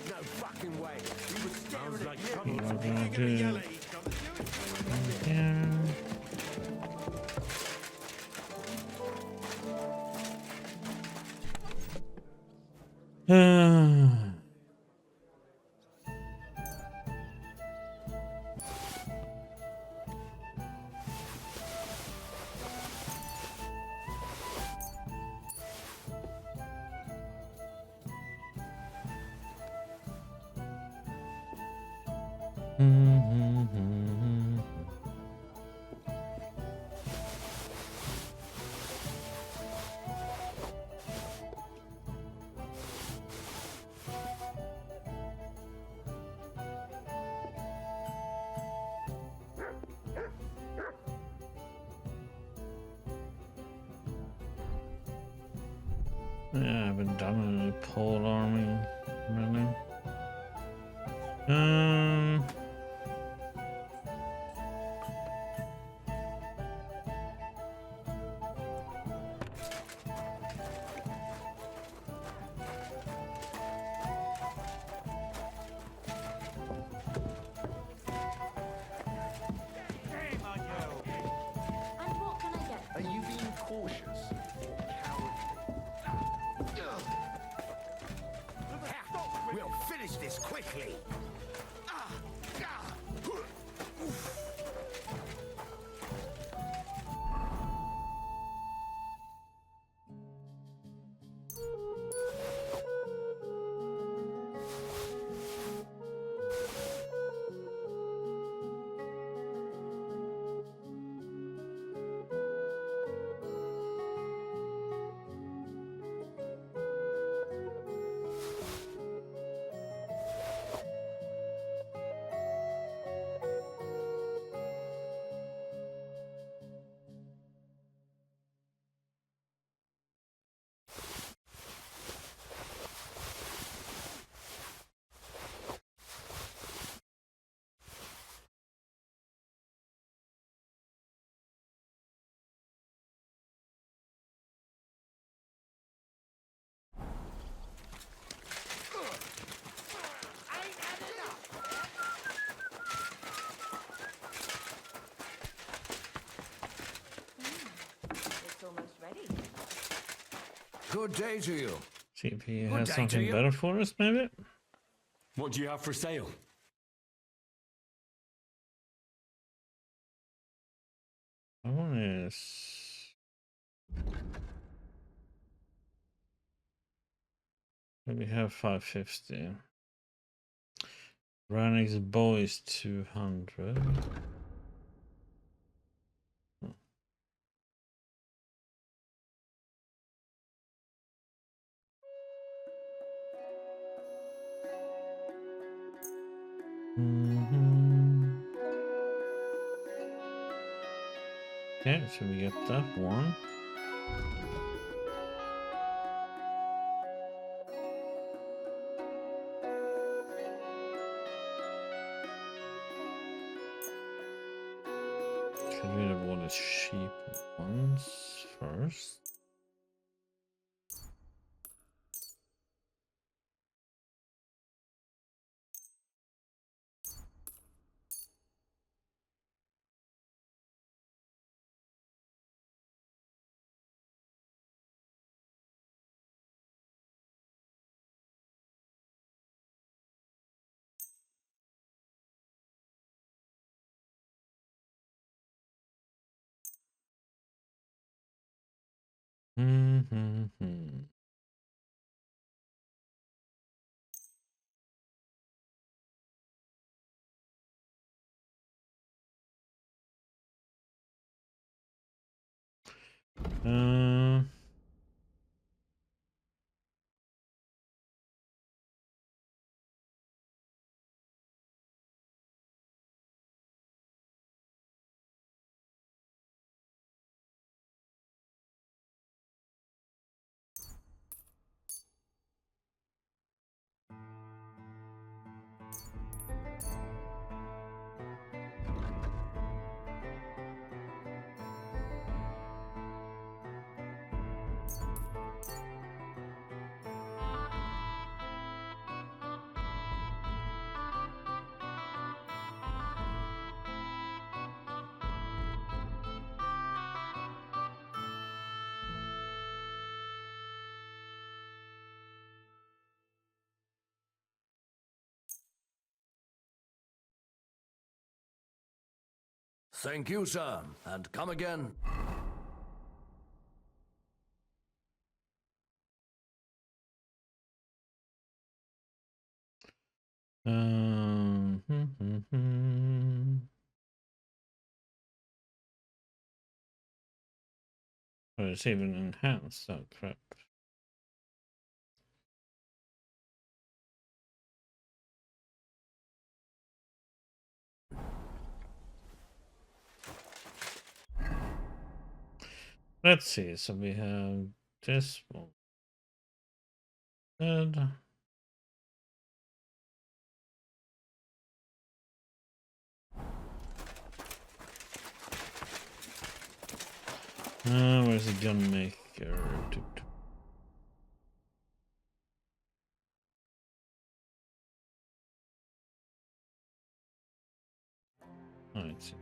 No fucking way. We were staring at you. What am I gonna do? Yeah. Yeah, I haven't done any pole army, really. And what can I get? Are you being cautious or cowardly? We'll finish this quickly. It's almost ready. Good day to you. See if he Good has day to something you. better for us, maybe. What do you have for sale? That one is. We have 550. Rannick's bow is 200. Okay, so we get that one. Get rid of all the sheep ones first. Uh, Thank you, sir, and come again. um, Oh, it's even enhanced. Oh, crap. Let's see. So we have this one. And where's the gun maker? Oh, let's see.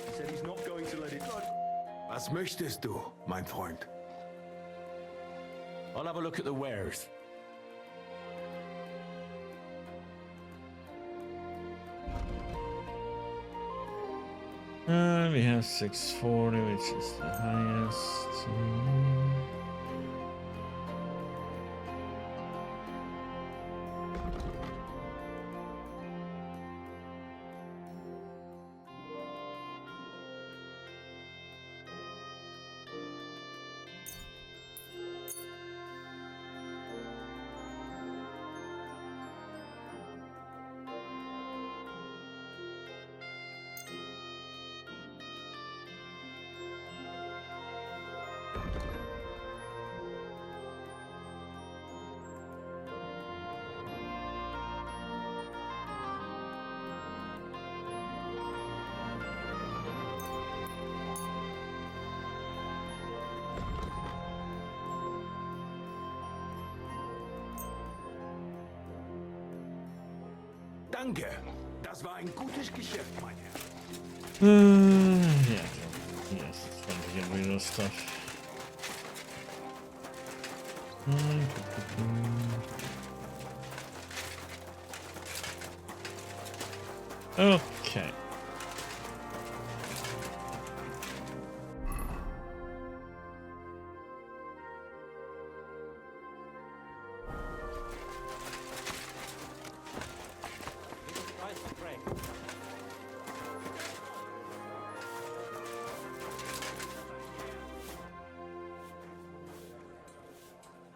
He said he's not going to let it... Was möchtest du, mein Freund? I'll have a look at the wares. We have 640, which is the highest. Danke. Das war ein gutes Geschäft, mein Herr. Yeah. Yes, it's fun to get rid of stuff. Okay.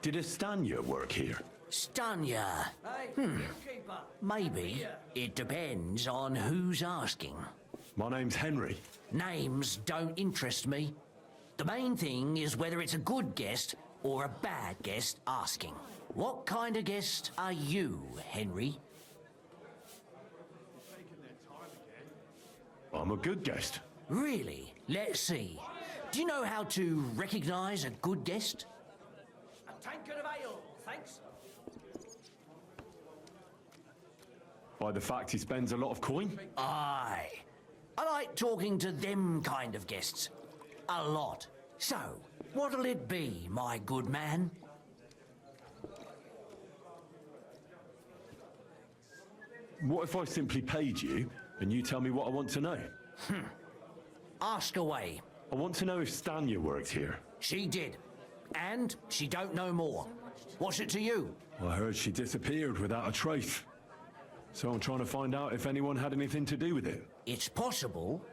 Did Estania work here? Stanya? Maybe. It depends on who's asking. My name's Henry. Names don't interest me. The main thing is whether it's a good guest or a bad guest asking. What kind of guest are you, Henry? I'm a good guest. Really? Let's see. Do you know how to recognize a good guest? A tankard of ale, thanks. By the fact he spends a lot of coin? Aye. I like talking to them kind of guests. A lot. So, what'll it be, my good man? What if I simply paid you and you tell me what I want to know? Ask away. I want to know if Stanya worked here. She did. And she don't know more. What's it to you? I heard she disappeared without a trace. So I'm trying to find out if anyone had anything to do with it. It's possible.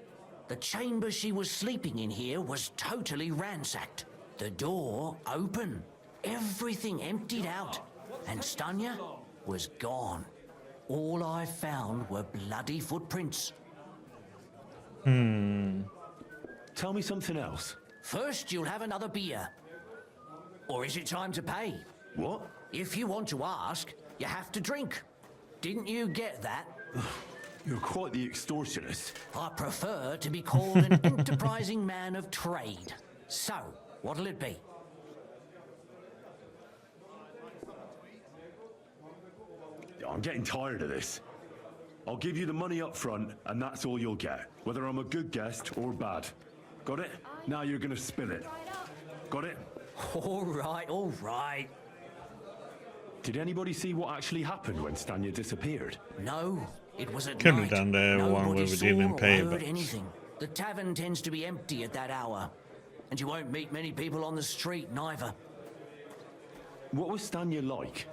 The chamber she was sleeping in here was totally ransacked. The door open. Everything emptied out. And Stanya was gone. All I found were bloody footprints. Tell me something else. First, you'll have another beer. Or is it time to pay? What? If you want to ask, you have to drink. Didn't you get that? You're quite the extortionist. I prefer to be called an enterprising man of trade. So, what'll it be? I'm getting tired of this. I'll give you the money up front, and that's all you'll get, whether I'm a good guest or bad. Got it? Now you're gonna spill it. Got it? All right, all right. Did anybody see what actually happened when Stanya disappeared? No, it was at Could have night. done the one Nobody where we saw didn't or pay, heard but anything. The tavern tends to be empty at that hour, and you won't meet many people on the street neither. What was Stanya like?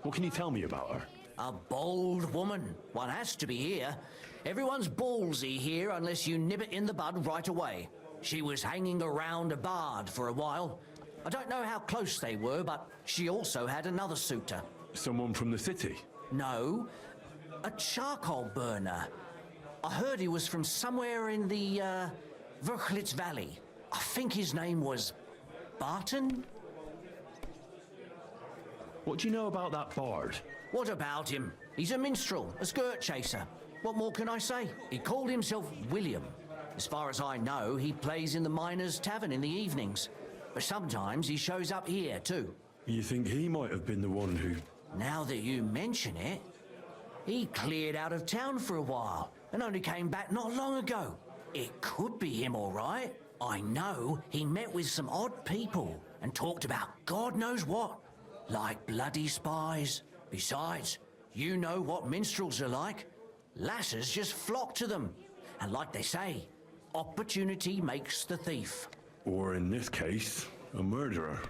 What can you tell me about her? A bold woman. One has to be here. Everyone's ballsy here unless you nib it in the bud right away. She was hanging around a bard for a while. I don't know how close they were, but she also had another suitor. Someone from the city? No, a charcoal burner. I heard he was from somewhere in the, Verchlitz Valley. I think his name was Barton? What do you know about that bard? What about him? He's a minstrel, a skirt chaser. What more can I say? He called himself William. As far as I know, he plays in the Miners' Tavern in the evenings. But sometimes he shows up here, too. You think he might have been the one who... Now that you mention it, he cleared out of town for a while and only came back not long ago. It could be him, all right. I know he met with some odd people and talked about God knows what, like bloody spies. Besides, you know what minstrels are like. Lasses just flock to them. And like they say, opportunity makes the thief. Or in this case, a murderer.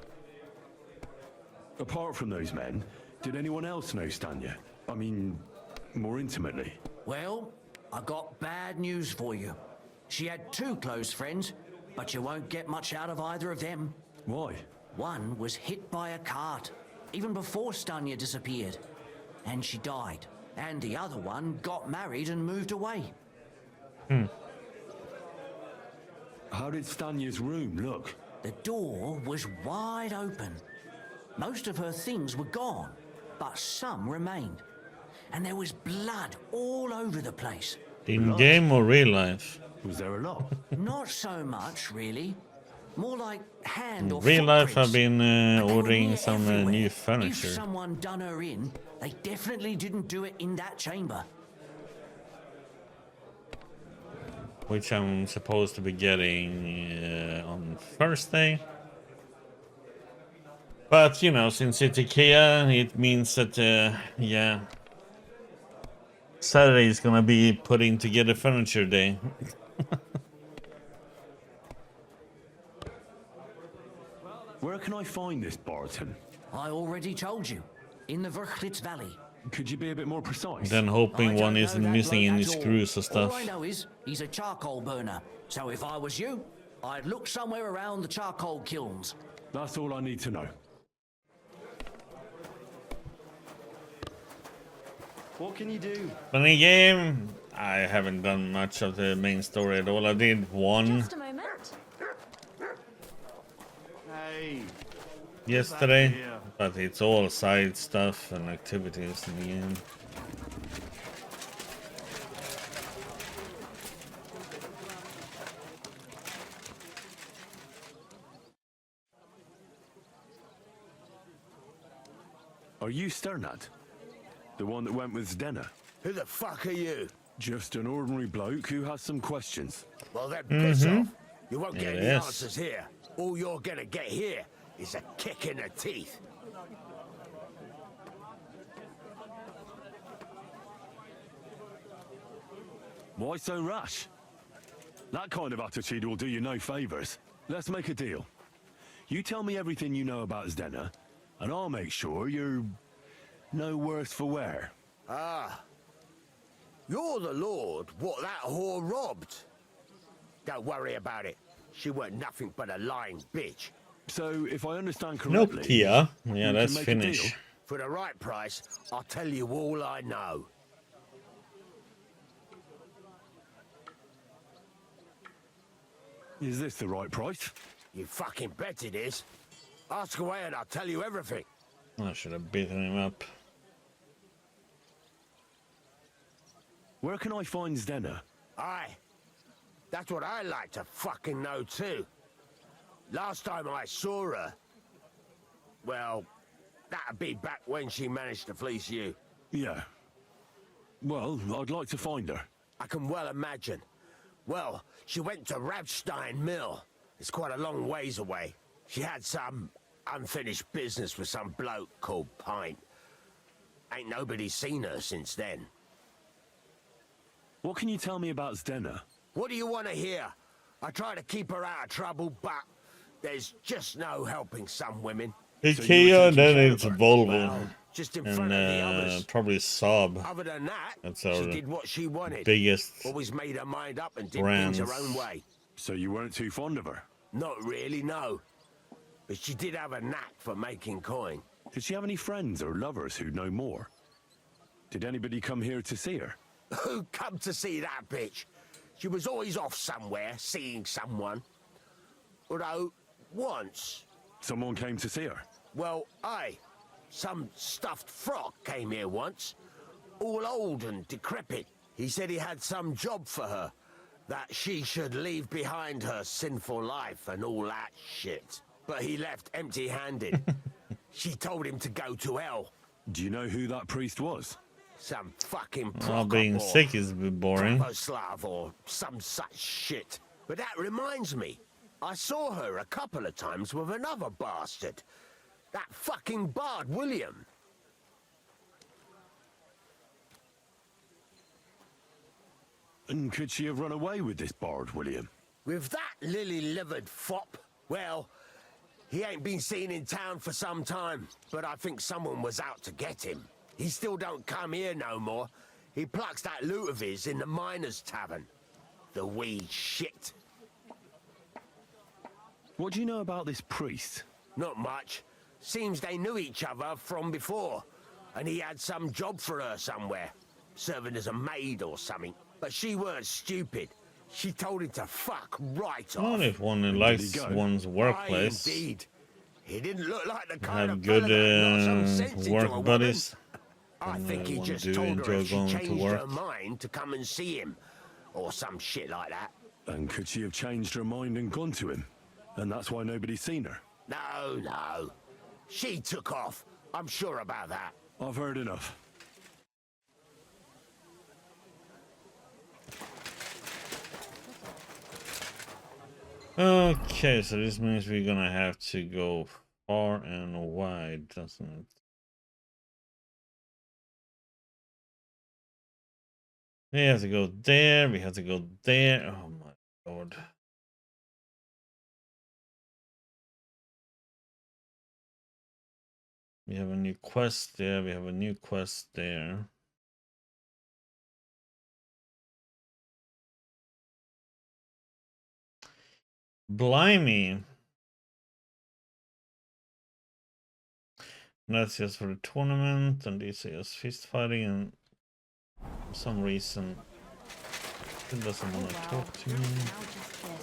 Apart from those men, did anyone else know Stanya? I mean, more intimately. Well, I got bad news for you. She had two close friends, but you won't get much out of either of them. Why? One was hit by a cart, even before Stanya disappeared, and she died. And the other one got married and moved away. How did Stanya's room look? The door was wide open. Most of her things were gone, but some remained. And there was blood all over the place. in game or real life? Was there a lot? Not so much, really. More like hand or Real life, footprints. I've been But they were ordering near some everywhere. new If furniture. someone done her in, they definitely didn't do it in that chamber. Which I'm supposed to be getting on Thursday. But, you know, since it's IKEA, it means that, yeah, Saturday is gonna be putting together furniture day. Where can I find this Barton? I already told you. In the Verchlitz Valley. Could you be a bit more precise? Then hoping I don't one know isn't that missing bloke any at all. screws or All stuff. I know is he's a charcoal burner. So if I was you, I'd look somewhere around the charcoal kilns. That's all I need to know. What can you do? Funny game. I haven't done much of the main story at all. I did one Just a moment. Hey. yesterday, here. but it's all side stuff and activities in the end. Are you Sternad? The one that went with Zdenna? Who the fuck are you? Just an ordinary bloke who has some questions. Well, then piss Mhm. off. You won't get It any is. answers here. All you're gonna get here is a kick in the teeth. Why so rash? That kind of attitude will do you no favors. Let's make a deal. You tell me everything you know about Zdenna, and I'll make sure you're no worse for wear. Ah. You're the lord what that whore robbed. Don't worry about it. She weren't nothing but a lying bitch. So, if I understand Nope, correctly... Tia. we Yeah, can that's make a deal? finished. For the right price, I'll tell you all I know. Is this the right price? You fucking bet it is. Ask away and I'll tell you everything. I should have beaten him up. Where can I find Zdenna? Aye. That's what I like to fucking know too. Last time I saw her... Well, that'd be back when she managed to fleece you. Yeah. Well, I'd like to find her. I can well imagine. Well, she went to Rabstein Mill. It's quite a long ways away. She had some unfinished business with some bloke called Pint. Ain't nobody seen her since then. What can you tell me about Zdenna? What do you want to hear? I try to keep her out of trouble, but there's just no helping some women. IKEA, then it's Volvo. Just in front of the others. Probably Saab. Other than that, That's she our did what she wanted. biggest Always made her mind up and did brands. things her own way. So you weren't too fond of her? Not really, no. But she did have a knack for making coin. Did she have any friends or lovers who'd know more? Did anybody come here to see her? Who come to see that bitch? She was always off somewhere, seeing someone. Although, once... Someone came to see her? Well, aye. Some stuffed frock came here once. All old and decrepit. He said he had some job for her. That she should leave behind her sinful life and all that shit. But he left empty-handed. She told him to go to hell. Do you know who that priest was? Some fucking Well, being sick is a bit boring. Pravoslav or some such shit. But that reminds me, I saw her a couple of times with another bastard. That fucking bard, William. And could she have run away with this bard, William? With that lily-livered fop? Well, he ain't been seen in town for some time, but I think someone was out to get him. He still don't come here no more. He plucks that loot of his in the miners' tavern. The wee shit. What do you know about this priest? Not much. Seems they knew each other from before, and he had some job for her somewhere, serving as a maid or something. But she weren't stupid. She told him to fuck right off. Well, if one likes one's workplace, Indeed. He didn't look like the have kind of good fella that knocked some sense into a work woman. buddies, I think he one just do told her enjoy if she going to changed work. her mind to come and see him, or some shit like that. And could she have changed her mind and gone to him? And that's why nobody's seen her? No, no. She took off. I'm sure about that. I've heard enough. Okay, so this means we're gonna have to go far and wide, doesn't it? We have to go there, we have to go there. Oh my lord. We have a new quest there, we have a new quest there. Blimey. That's just for the tournament, and these are just fist fighting, and for some reason he doesn't want to talk to me.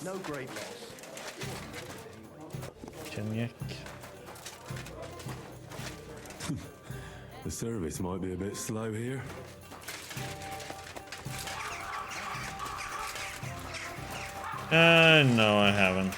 No great loss. Chenyek. The service might be a bit slow here. No, I haven't.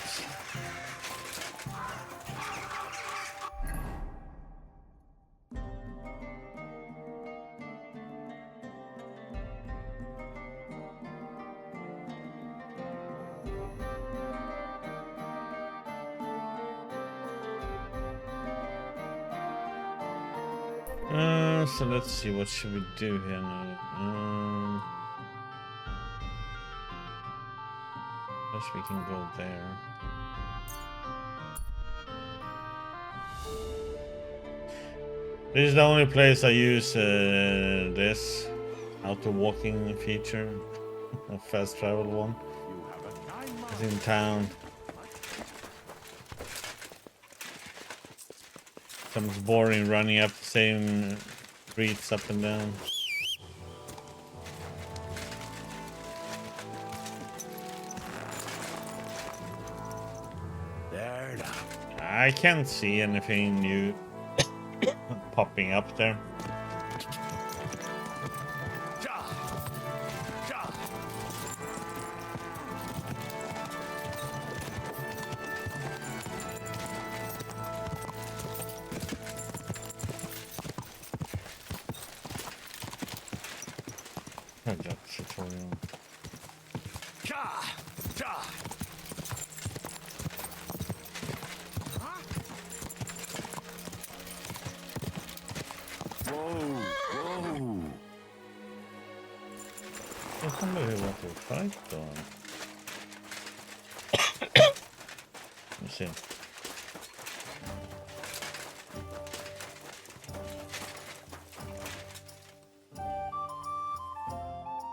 So let's see, what should we do here now? Guess we can go there. This is the only place I use this auto walking feature, a fast travel one. It's in town. Becomes boring running up the same streets up and down. There now. I can't see anything new popping up there. I got tutorial. Whoa! There's somebody who wants to fight though. Let's see.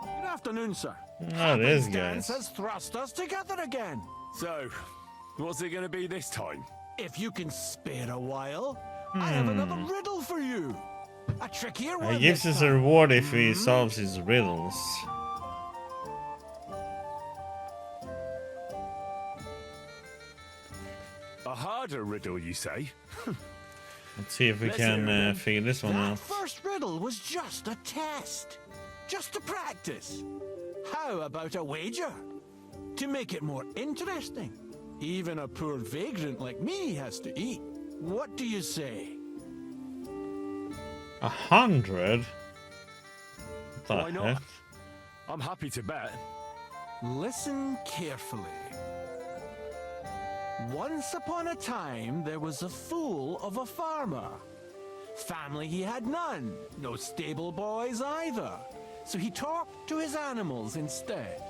Good afternoon, sir. Oh, this Happenstance guy. has thrust us together again. So, what's it gonna be this time? If you can spare a while, I have another riddle for you. A trickier one. He gives this us a time. reward if he solves his riddles. A harder riddle, you say? Let's see if we Let's can hear it. figure this one That out. first riddle was just a test. Just to practice. How about a wager? To make it more interesting. Even a poor vagrant like me has to eat. What do you say? 100? What the Why not? heck? I'm happy to bet. Listen carefully. Once upon a time, there was a fool of a farmer. Family he had none, no stable boys either. So he talked to his animals instead.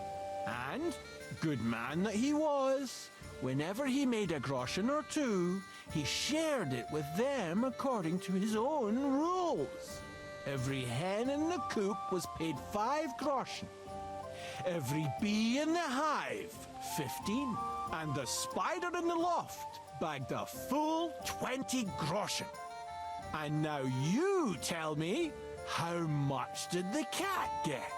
And, good man that he was, whenever he made a groschen or two, he shared it with them according to his own rules. Every hen in the coop was paid 5 groschen. Every bee in the hive, 15. And the spider in the loft bagged a full 20 groschen. And now you tell me, how much did the cat get?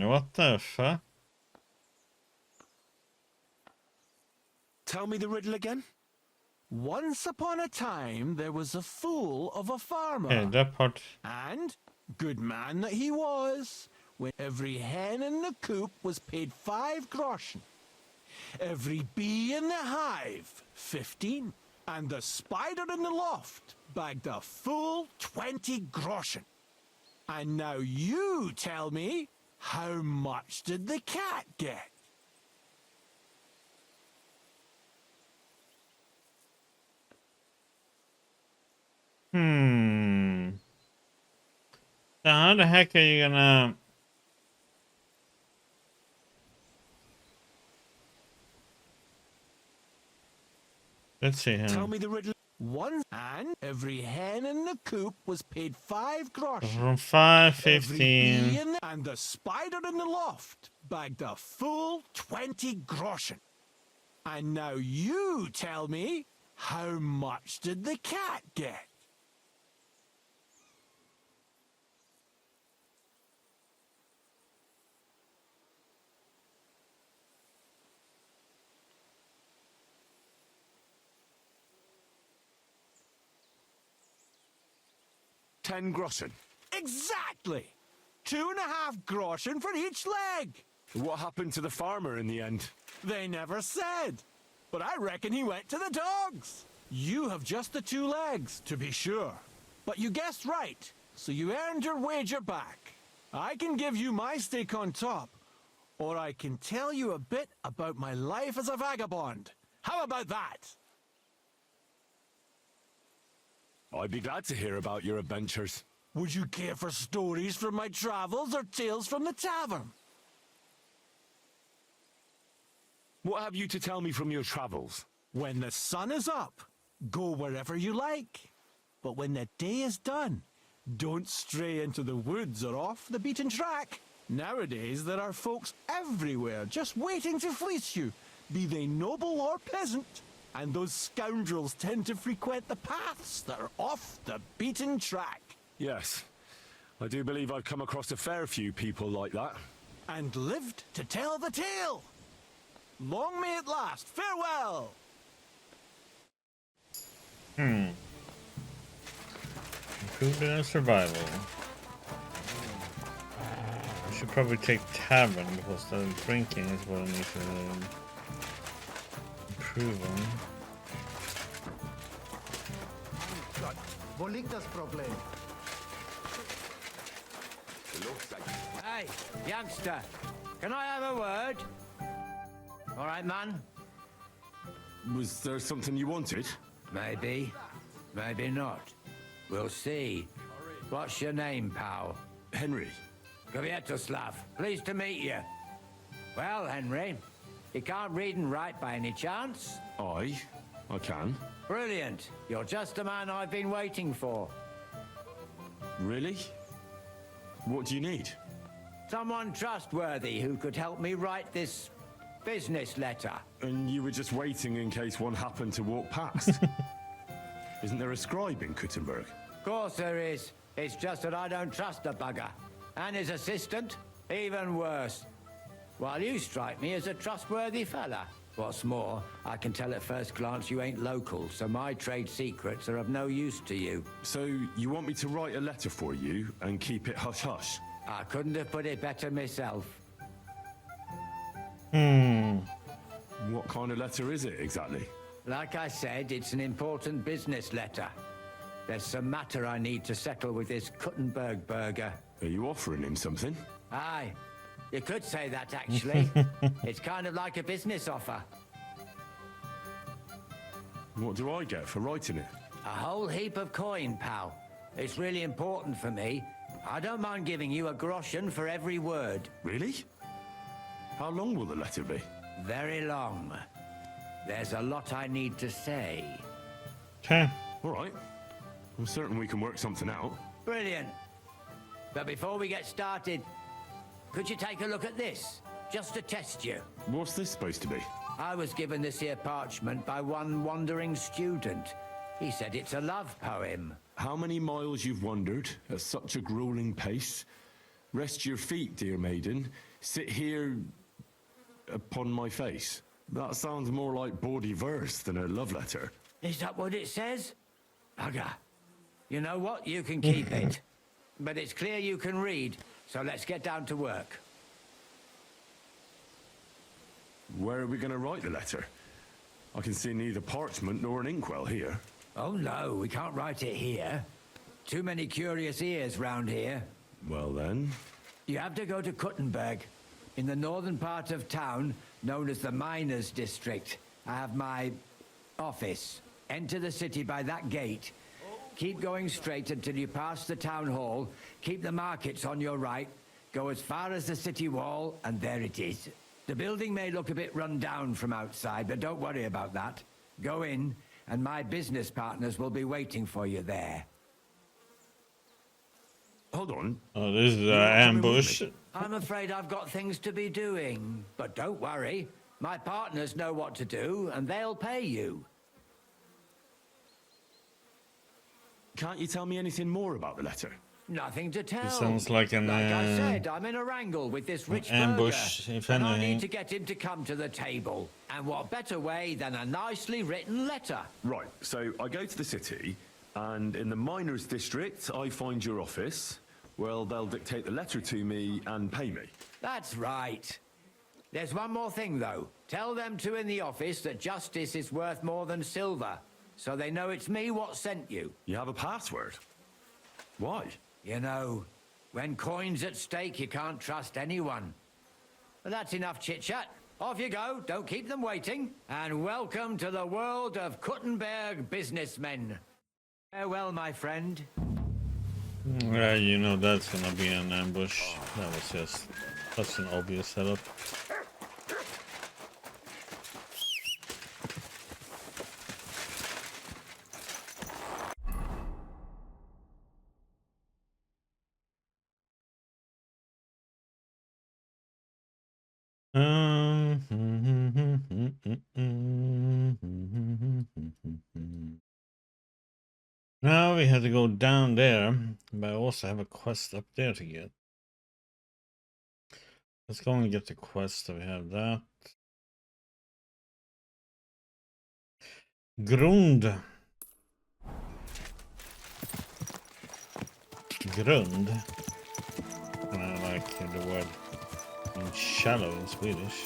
What the fuck? Tell me the riddle again. Once upon a time, there was a fool of a farmer. Yeah, that part. And, good man that he was, when every hen in the coop was paid 5 groschen. Every bee in the hive, 15. And the spider in the loft bagged a full 20 groschen. And now you tell me, how much did the cat get? So how the heck are you gonna... Let's see here. Tell me the riddle. One and every hen in the coop was paid 5 groschen. From 5, Every 15. bee in and the spider in the loft bagged a full 20 groschen. And now you tell me, how much did the cat get? $10 groschen. Exactly! 2.5 groschen for each leg. What happened to the farmer in the end? They never said. But I reckon he went to the dogs. You have just the 2 legs, to be sure. But you guessed right, so you earned your wager back. I can give you my stake on top, or I can tell you a bit about my life as a vagabond. How about that? I'd be glad to hear about your adventures. Would you care for stories from my travels or tales from the tavern? What have you to tell me from your travels? When the sun is up, go wherever you like. But when the day is done, don't stray into the woods or off the beaten track. Nowadays, there are folks everywhere just waiting to fleece you, be they noble or peasant. And those scoundrels tend to frequent the paths that are off the beaten track. Yes, I do believe I've come across a fair few people like that. And lived to tell the tale. Long may it last. Farewell! Improving our survival. We should probably take tavern because the drinking is what I need to improve on. Wo liegt das Problem? Hey, youngster, Can I have a word? All right, man. Was there something you wanted? Maybe. Maybe not. We'll see. What's your name, pal? Henry. Kvietoslav. Pleased to meet you. Well, Henry, you can't read and write by any chance? I can. Brilliant. You're just the man I've been waiting for. Really? What do you need? Someone trustworthy who could help me write this business letter. And you were just waiting in case one happened to walk past? Isn't there a scribe in Kuttenberg? Of course there is. It's just that I don't trust the bugger. And his assistant, even worse. While you strike me as a trustworthy fella. What's more, I can tell at first glance you ain't local, so my trade secrets are of no use to you. So you want me to write a letter for you and keep it hush-hush? I couldn't have put it better myself. What kind of letter is it, exactly? Like I said, it's an important business letter. There's some matter I need to settle with this Kuttenberg burger. Are you offering him something? Aye. You could say that, actually. It's kind of like a business offer. What do I get for writing it? A whole heap of coin, pal. It's really important for me. I don't mind giving you a groschen for every word. Really? How long will the letter be? Very long. There's a lot I need to say. Okay. All right. I'm certain we can work something out. Brilliant. But before we get started, could you take a look at this? Just to test you. What's this supposed to be? I was given this here parchment by one wandering student. He said it's a love poem. How many miles you've wandered at such a grueling pace? Rest your feet, dear maiden. Sit here upon my face. That sounds more like bawdy verse than a love letter. Is that what it says? Bugger. You know what? You can keep it. But it's clear you can read, so let's get down to work. Where are we going to write the letter? I can see neither parchment nor an inkwell here. Oh no, we can't write it here. Too many curious ears round here. Well then... You have to go to Kuttenberg, in the northern part of town, known as the Miners' District. I have my office. Enter the city by that gate. Keep going straight until you pass the town hall. Keep the markets on your right. Go as far as the city wall, and there it is. The building may look a bit run down from outside, but don't worry about that. Go in, and my business partners will be waiting for you there. Hold on. Oh, this is an ambush. I'm afraid I've got things to be doing, but don't worry. My partners know what to do, and they'll pay you. Can't you tell me anything more about the letter? Nothing to tell. It sounds like an Like I said, I'm in a wrangle with this rich ambush, burger, if and I anything. need to get him to come to the table. And what better way than a nicely written letter? Right, so I go to the city, and in the Miners' District, I find your office. Well, they'll dictate the letter to me and pay me. That's right. There's one more thing, though. Tell them two in the office that justice is worth more than silver, so they know it's me what sent you. You have a password? Why? You know, when coin's at stake, you can't trust anyone. But that's enough chit-chat. Off you go, don't keep them waiting. And welcome to the world of Kuttenberg businessmen. Farewell, my friend. You know that's gonna be an ambush. That was just such an obvious setup. Now we have to go down there, but I also have a quest up there to get. Let's go and get the quest. So we have that. Grund. And I like the word in shallow in Swedish.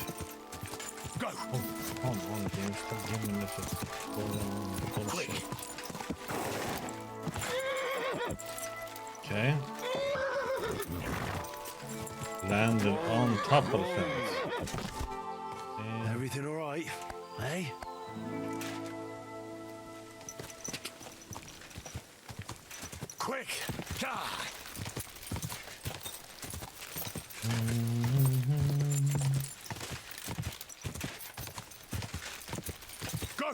Go! Oh, come on, dude. Stop giving me this bullshit. Okay. Land on top of the fence. Everything all right, eh? Quick! God! Go!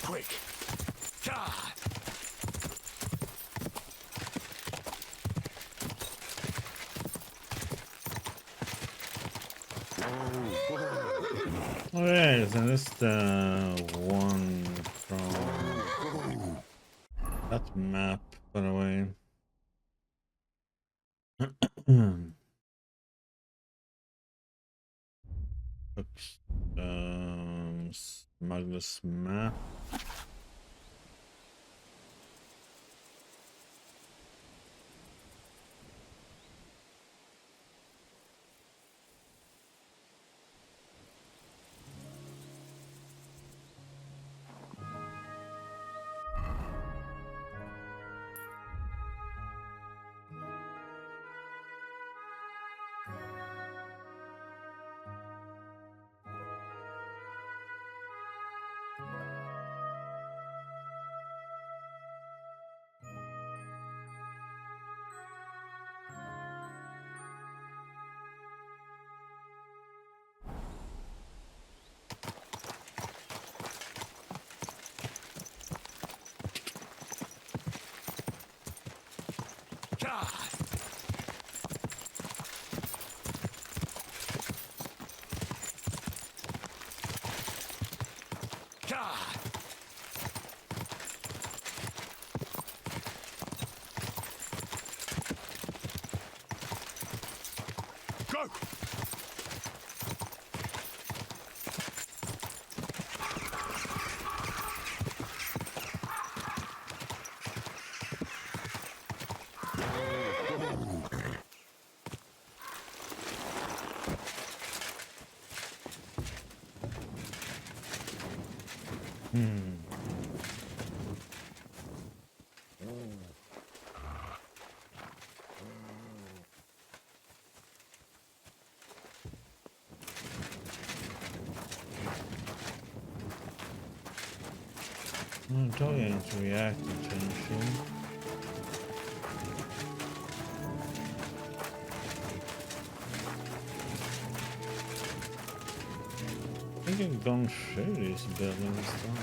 Quick! God! Okay, so this is the one from that map, by the way. Oops. Smuggler's map. God! God! Go! Don't get to react attention. I think I'm gonna shoot these buildings though.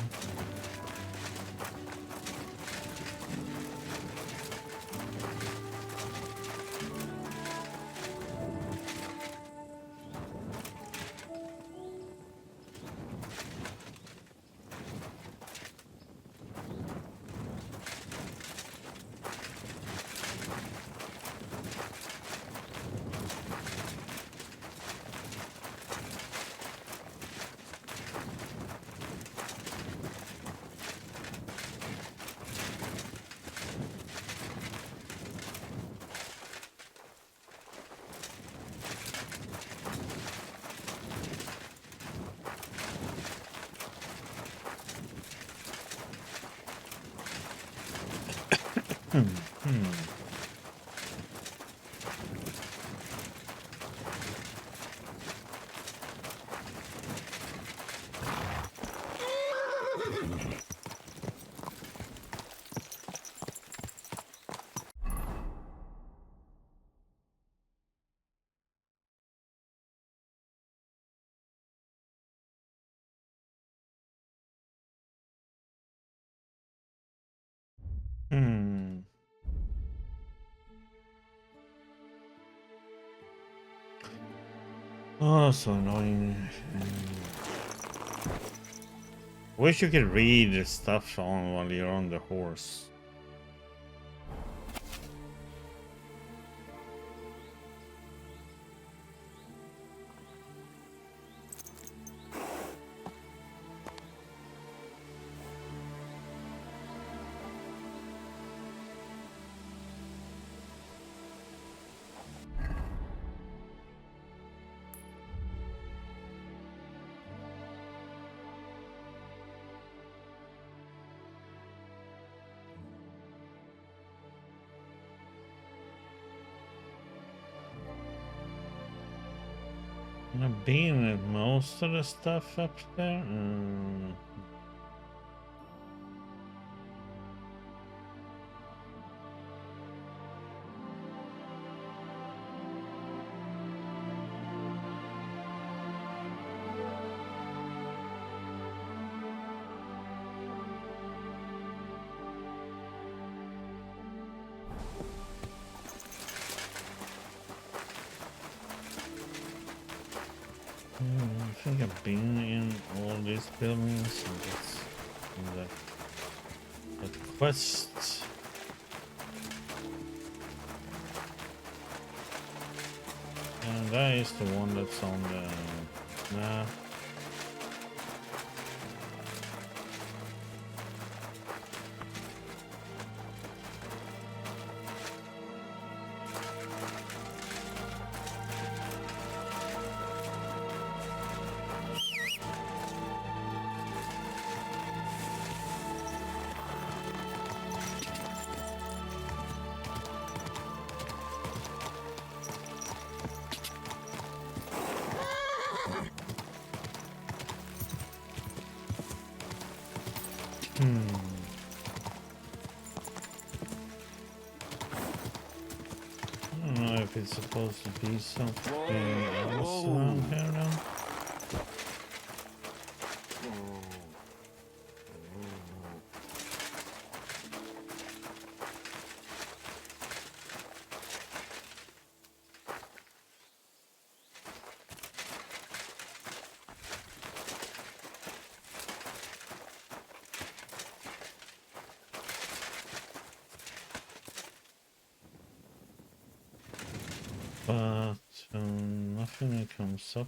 Oh, so annoying. Wish you could read the stuff on while you're on the horse. I've been with most of the stuff up there. I think I've been in all these buildings and that's the quest. And that is the one that's on the map. I don't know if it's supposed to be something else around here now. But nothing that comes up.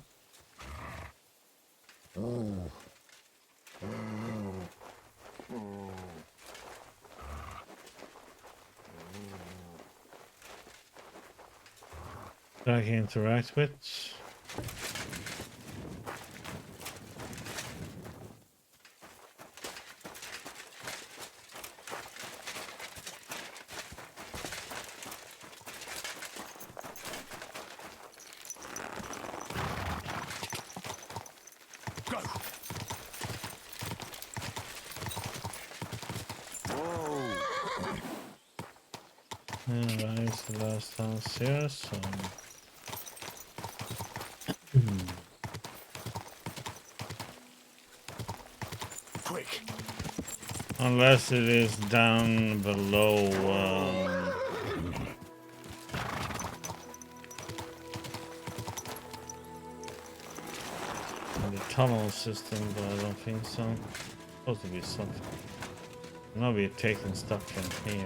That I can interact with. And that is the last house here, so... Quick. Unless it is down below, the tunnel system, but I don't think so. Supposed to be something. Now we're taking stuff from here.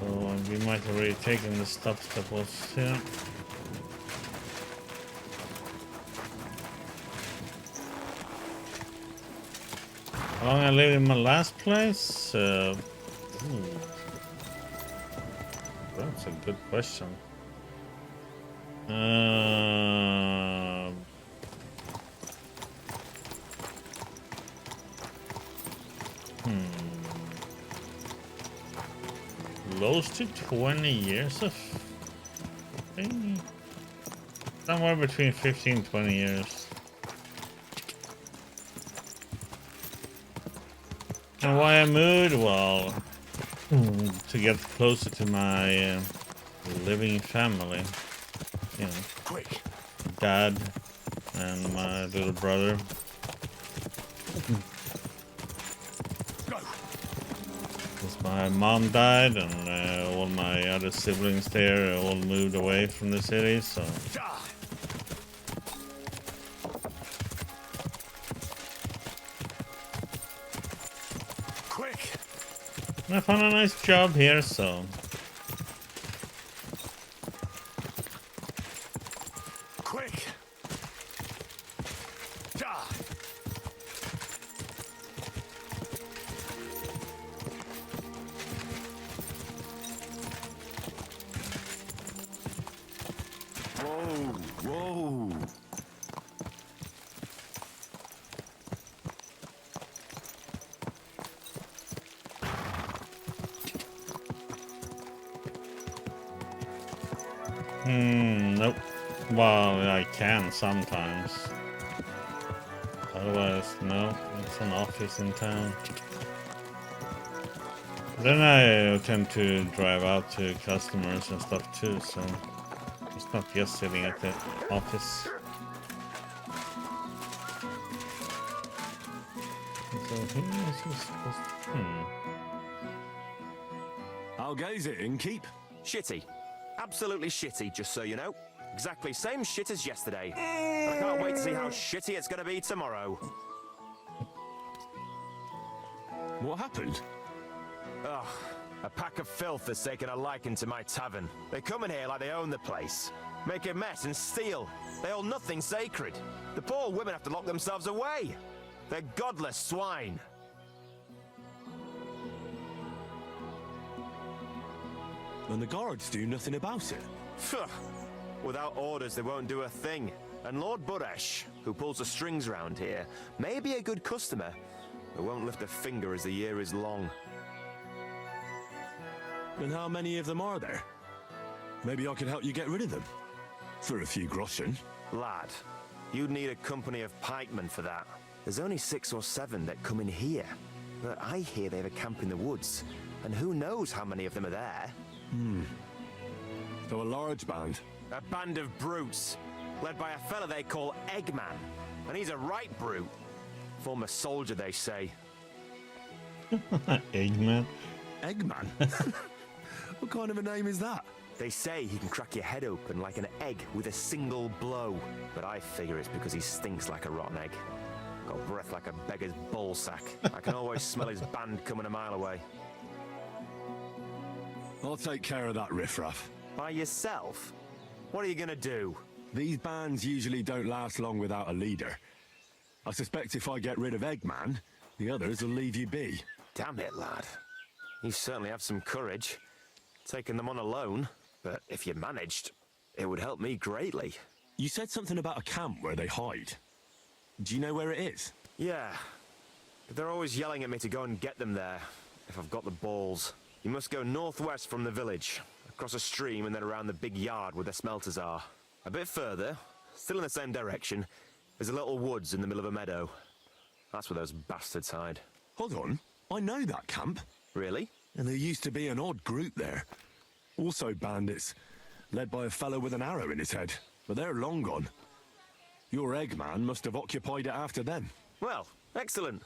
So we might have already taken the stuff that was here. How long I lived in my last place? That's a good question. Close to 20 years of thing. Somewhere between 15 and 20 years. And why I moved? Well, to get closer to my living family. You know, Quick. Dad and my little brother. Because my mom died and all my other siblings there all moved away from the city, so... Quick. I found a nice job here, so... Quick. Whoa. Nope. Well, I can sometimes. Otherwise, no. It's an office in town. Then I tend to drive out to customers and stuff too, so it's not just sitting at the office. So here is supposed to... How goes it, innkeep? Shitty. Absolutely shitty, just so you know. Exactly same shit as yesterday. And I can't wait to see how shitty it's gonna be tomorrow. What happened? Ugh. A pack of filth has taken a liking to my tavern. They come in here like they own the place. Make a mess and steal. They hold nothing sacred. The poor women have to lock themselves away. They're godless swine. And the guards do nothing about it? Phew. Without orders, they won't do a thing. And Lord Buresh, who pulls the strings around here, may be a good customer, but won't lift a finger as the year is long. And how many of them are there? Maybe I could help you get rid of them. For a few groschen. Lad, you'd need a company of pikemen for that. There's only 6 or 7 that come in here. But I hear they have a camp in the woods, and who knows how many of them are there. So a large band? A band of brutes, led by a fella they call Eggman. And he's a right brute. Former soldier, they say. Eggman? Eggman? What kind of a name is that? They say he can crack your head open like an egg with a single blow. But I figure it's because he stinks like a rotten egg. Got breath like a beggar's ballsack. I can always smell his band coming a mile away. I'll take care of that riffraff. By yourself? What are you gonna do? These bands usually don't last long without a leader. I suspect if I get rid of Eggman, the others will leave you be. Damn it, lad. You certainly have some courage. Taking them on alone, but if you managed, it would help me greatly. You said something about a camp where they hide. Do you know where it is? Yeah. But they're always yelling at me to go and get them there, if I've got the balls. You must go northwest from the village, across a stream and then around the big yard where the smelters are. A bit further, still in the same direction, there's a little woods in the middle of a meadow. That's where those bastards hide. Hold on, I know that camp. Really? And there used to be an odd group there. Also bandits, led by a fellow with an arrow in his head. But they're long gone. Your Eggman must have occupied it after them. Well, excellent.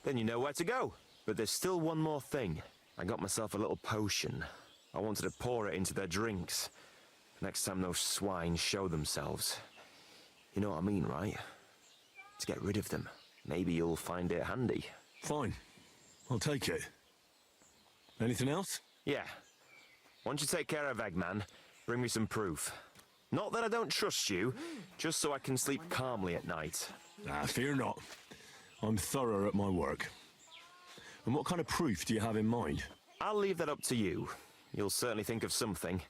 Then you know where to go. But there's still one more thing. I got myself a little potion. I wanted to pour it into their drinks. Next time those swine show themselves. You know what I mean, right? To get rid of them. Maybe you'll find it handy. Fine. I'll take it. Anything else? Yeah. Once you take care of Eggman, bring me some proof. Not that I don't trust you, just so I can sleep calmly at night. Fear not. I'm thorough at my work. And what kind of proof do you have in mind? I'll leave that up to you. You'll certainly think of something.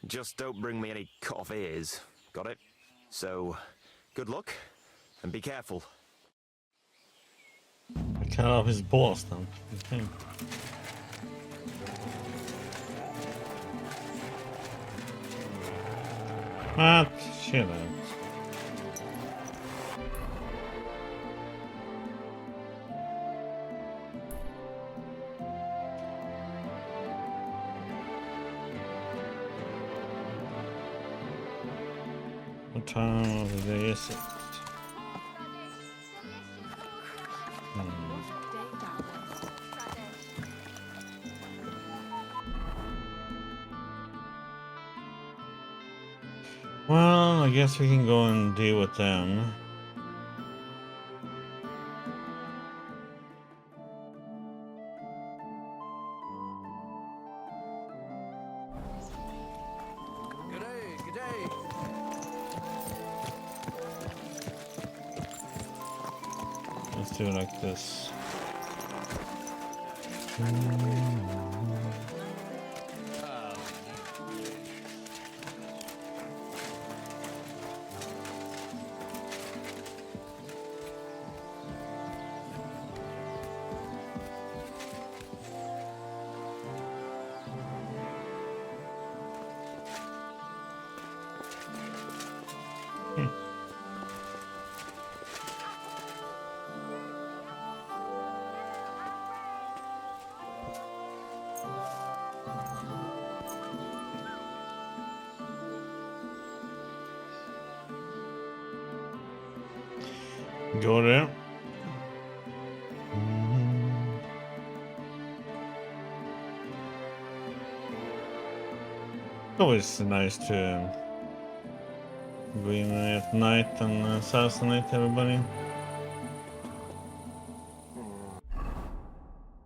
Just don't bring me any cut-off ears. Got it? So, good luck, and be careful. Cut off his balls then. Okay. Ah, shit. What time of the day is it? Well, I guess we can go and deal with them. Let's do it like this. Go there. Always nice to go in at night and assassinate everybody.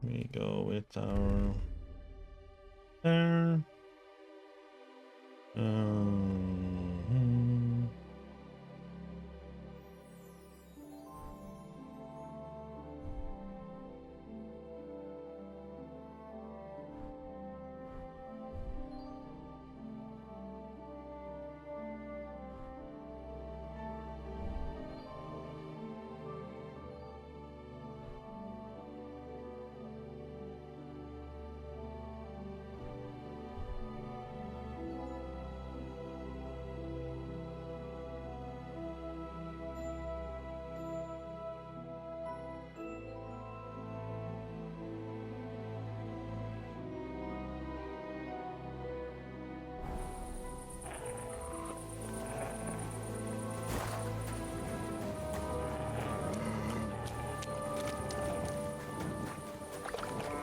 We go with our there.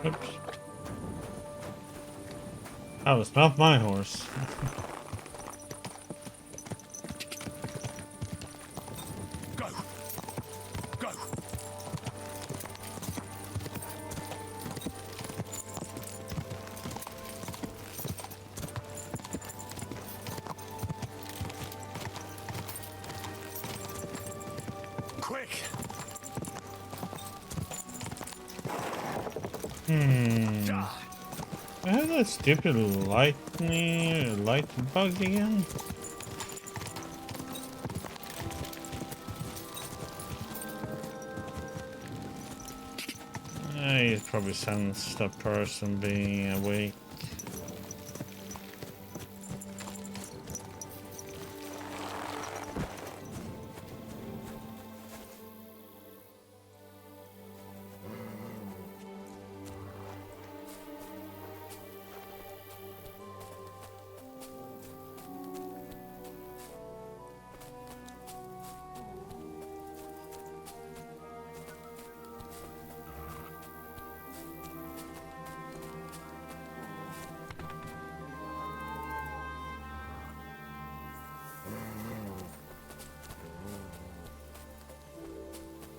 Oops. That was not my horse. Go! Go! Quick! I had that stupid light bug again. It probably sensed the person being awake.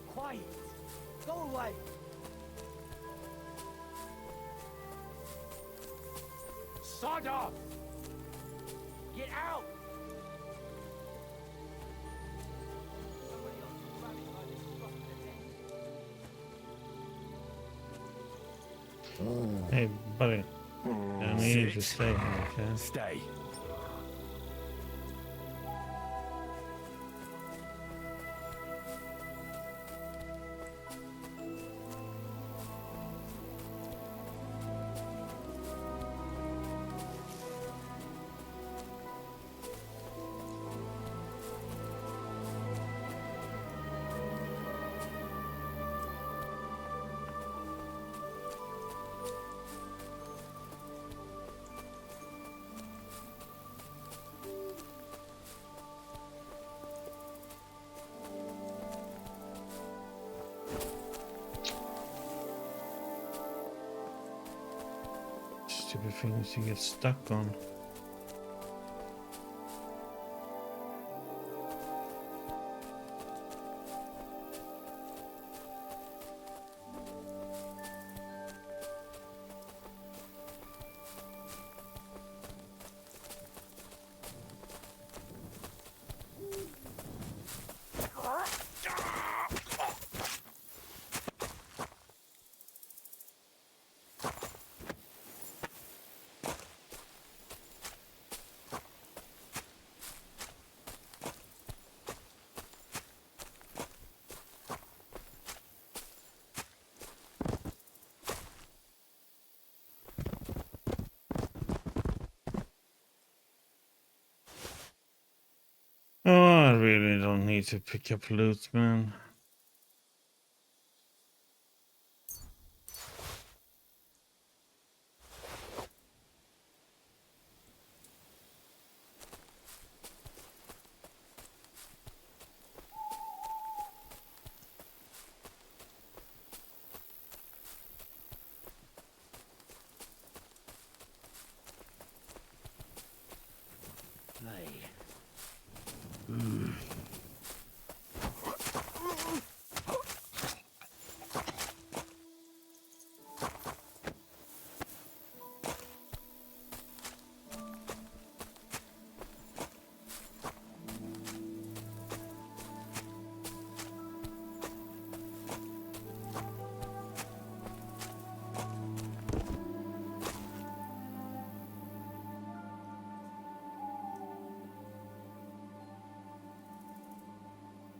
Quiet. Go away. Sod off! Get out! Hey, buddy. I need you to stay here, okay? Stay. Stupid things you get stuck on. Oh, I really don't need to pick up loot, man.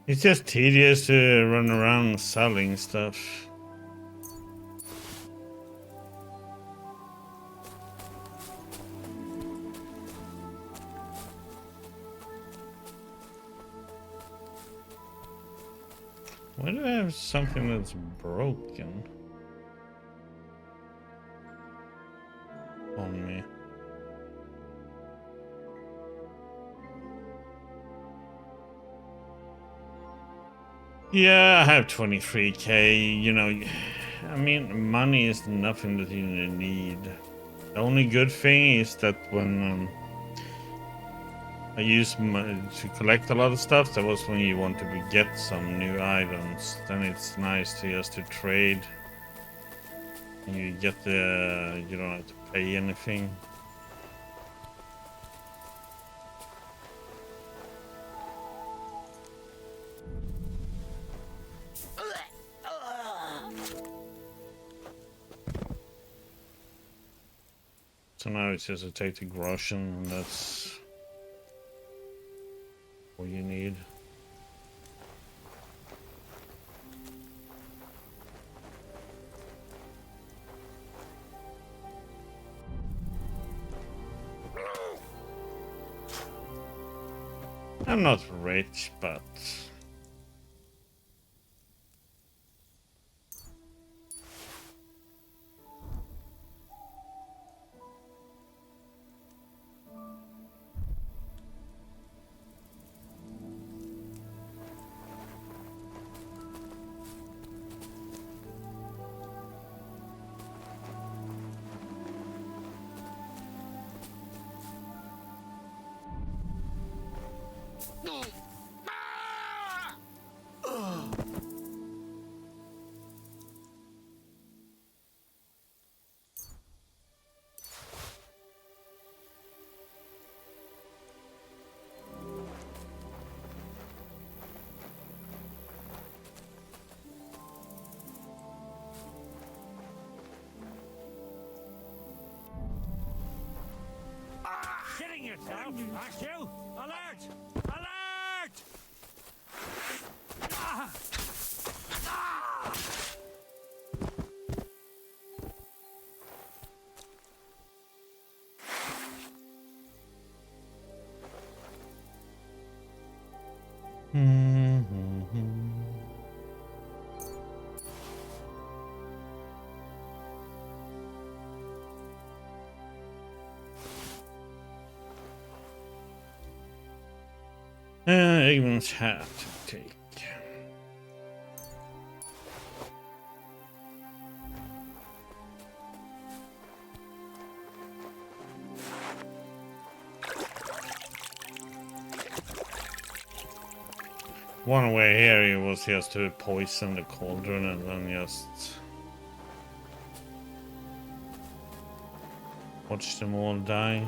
It's just tedious to run around selling stuff. Why do I have something that's broken on me? Yeah, I have 23k, you know, I mean, money is nothing that you need. The only good thing is that when I use to collect a lot of stuff, that was when you want to get some new items. Then it's nice to just to trade. And you get you don't have to pay anything. So now it's just to take the groschen, and that's all you need. I'm not rich, but Kidding yourself, aren't you? Alert! Alert! Ah! Ah! Eggman's hat to take. One way here it was just to poison the cauldron and then just watch them all die.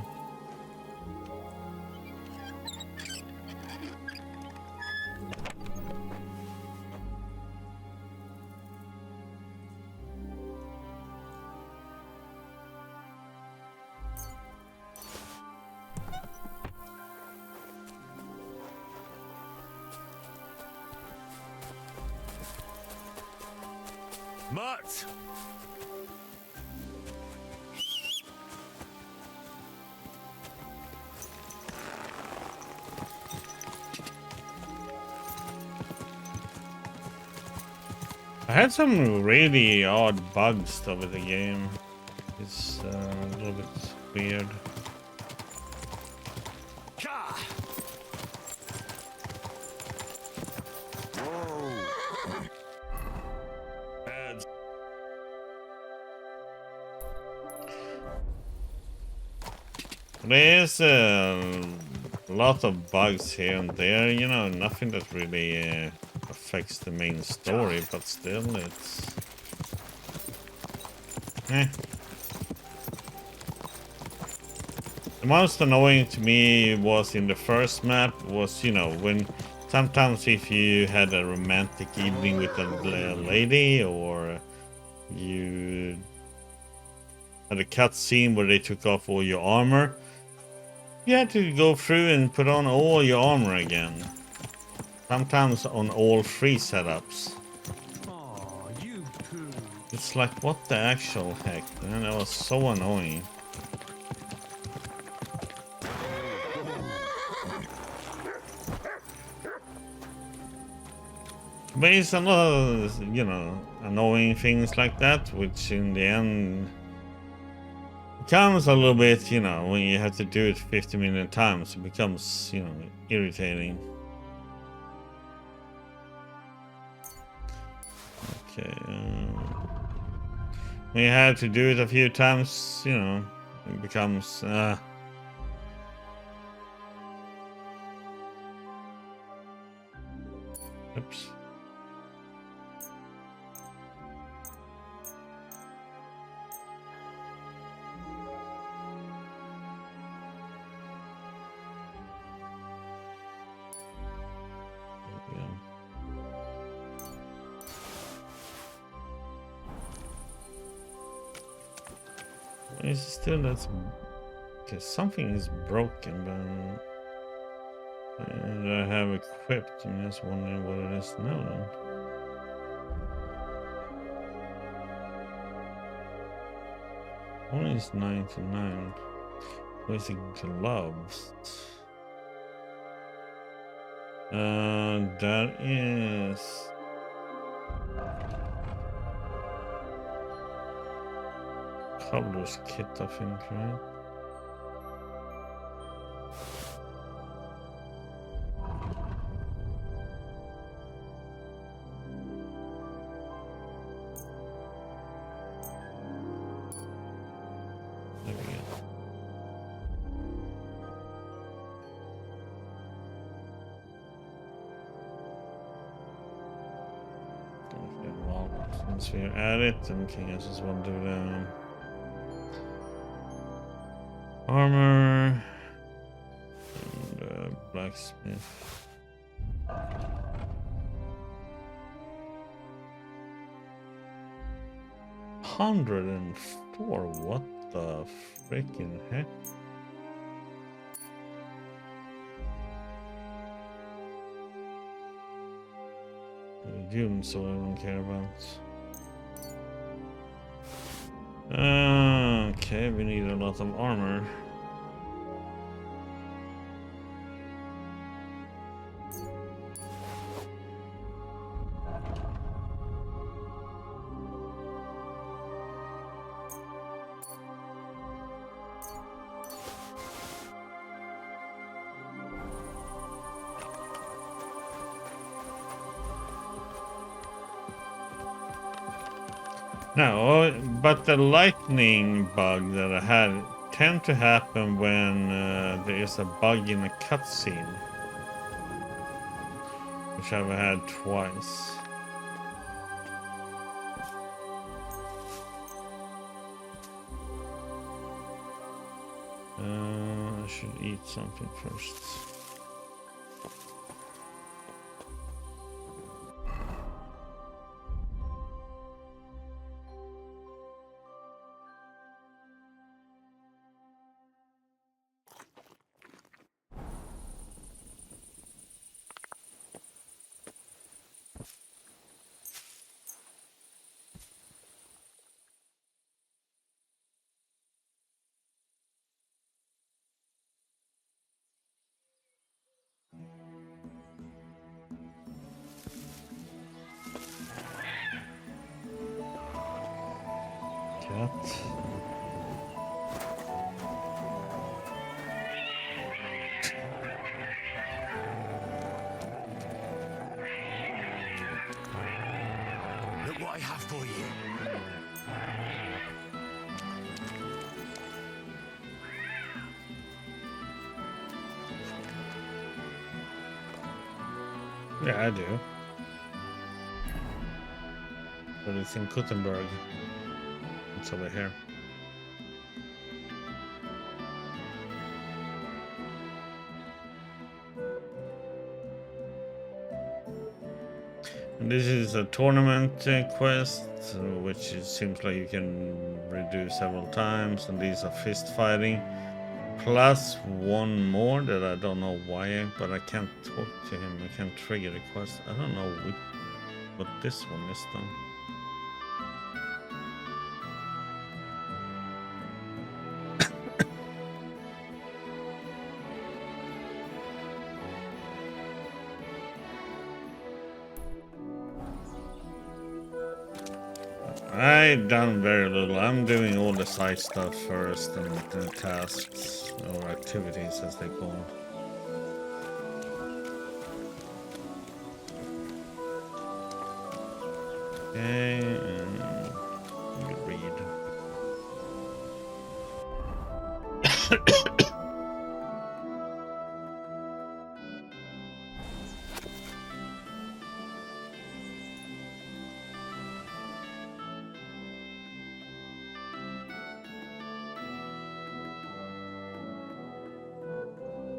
Mutt! I had some really odd bugs though with the game. It's a little bit weird. Det är a lot of bugs here and there, you know, nothing that really affects the main story, but still it's... The most annoying to me was in the first map was, you know, when sometimes if you had a romantic evening with a lady, or you had a cutscene where they took off all your armor, you had to go through and put on all your armor again. Sometimes on all 3 setups. It's like, what the actual heck, man? That was so annoying. But it's a lot of, you know, annoying things like that, which in the end becomes a little bit, you know, when you have to do it 50 million times, it becomes, you know, irritating. Okay. When you have to do it a few times, you know, it becomes... Oops. It's still that's okay. Something is broken, but I have equipped. I'm just wondering what it is now. Then only is 99. Where's the gloves? That is. Cobbler's kit, I think, right? There we go. Okay, well, since we're at it, then can I just want to do the armor and blacksmith. $104. What the freaking heck? Dune, so I don't care about. Okay, we need a lot of armor. No, but the lightning bug that I had tend to happen when there is a bug in a cutscene, which I've had twice. I should eat something first. Cat. Look what I have for you. Yeah, I do. But it's in Gothenburg. It's over here. And this is a tournament quest, which it seems like you can redo several times. And these are fist fighting. Plus one more that I don't know why, but I can't talk to him. I can't trigger the quest. I don't know what this one is though. I've done very little. I'm doing all the side stuff first and the tasks or activities as they call them. Okay, let me read.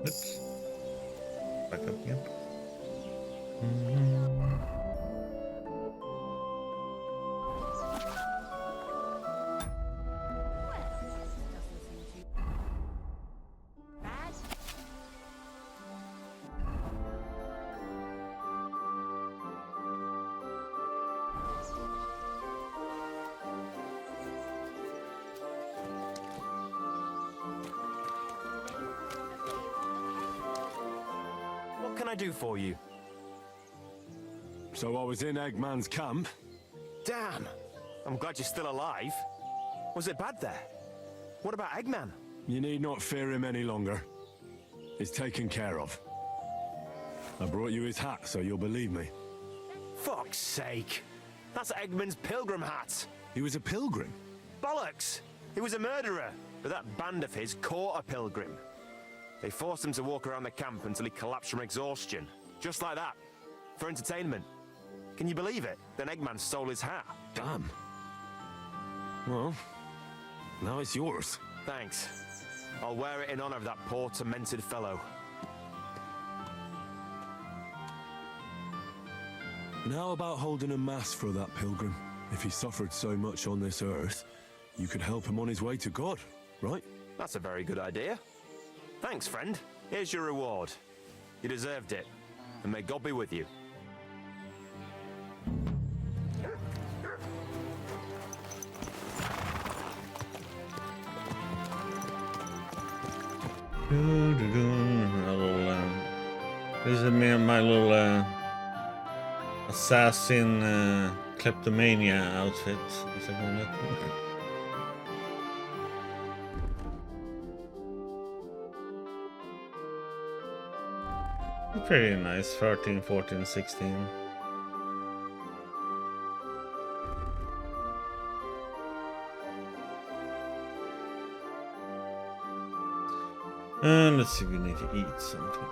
Oops. Back up again. What can I do for you? So I was in Eggman's camp. Damn! I'm glad you're still alive. Was it bad there? What about Eggman? You need not fear him any longer. He's taken care of. I brought you his hat, so you'll believe me. Fuck's sake! That's Eggman's pilgrim hat! He was a pilgrim? Bollocks! He was a murderer, but that band of his caught a pilgrim. They forced him to walk around the camp until he collapsed from exhaustion. Just like that. For entertainment. Can you believe it? Then Eggman stole his hat. Damn. Well, now it's yours. Thanks. I'll wear it in honor of that poor, tormented fellow. And how about holding a mass for that pilgrim? If he suffered so much on this earth, you could help him on his way to God, right? That's a very good idea. Thanks, friend. Here's your reward. You deserved it. And may God be with you. This is my little assassin kleptomania outfit. Is that called it? Pretty nice. 13, 14, 16. And let's see if we need to eat something.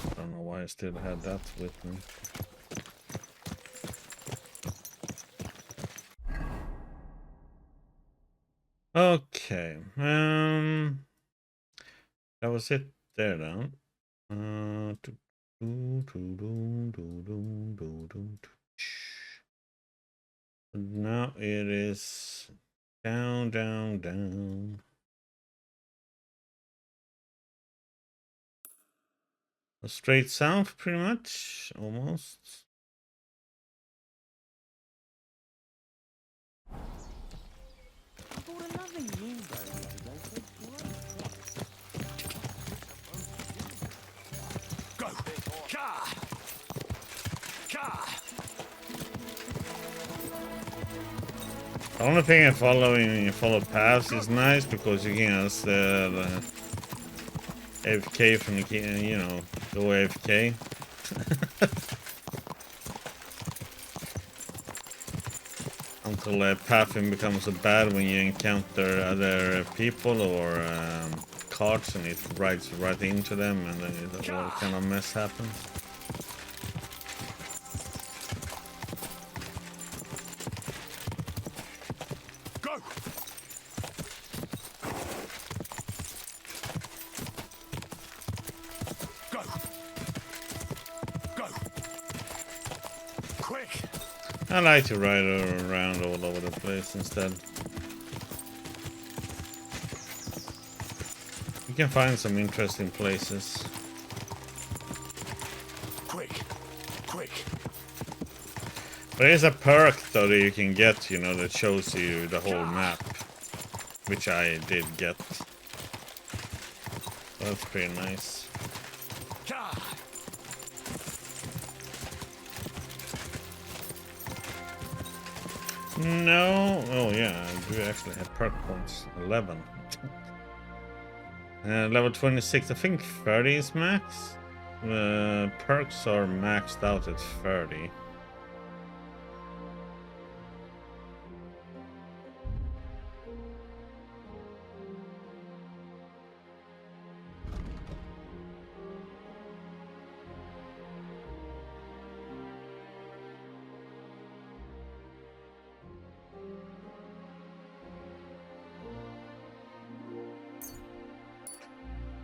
I don't know why I still had that with me. Okay, that was it there then. Now it is down, down, down. Straight south, pretty much, almost. Go! Ka! Ka! The only thing I follow paths is nice because you can just AFK from the you know, go AFK. Until pathing becomes so bad when you encounter other people or cards and it rides right into them and then all kind of mess happens. Go! Go! Go! Quick! I like to ride around all over the place instead. You can find some interesting places. Quick! Quick! There is a perk though that you can get, you know, that shows you the whole map. Which I did get. That's pretty nice. No. Oh yeah, I do actually have perk points. 11. Level 26. I think 30 is max. Perks are maxed out at 30.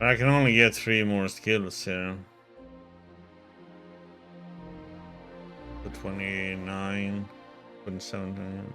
I can only get 3 more skills here. The 29, 27.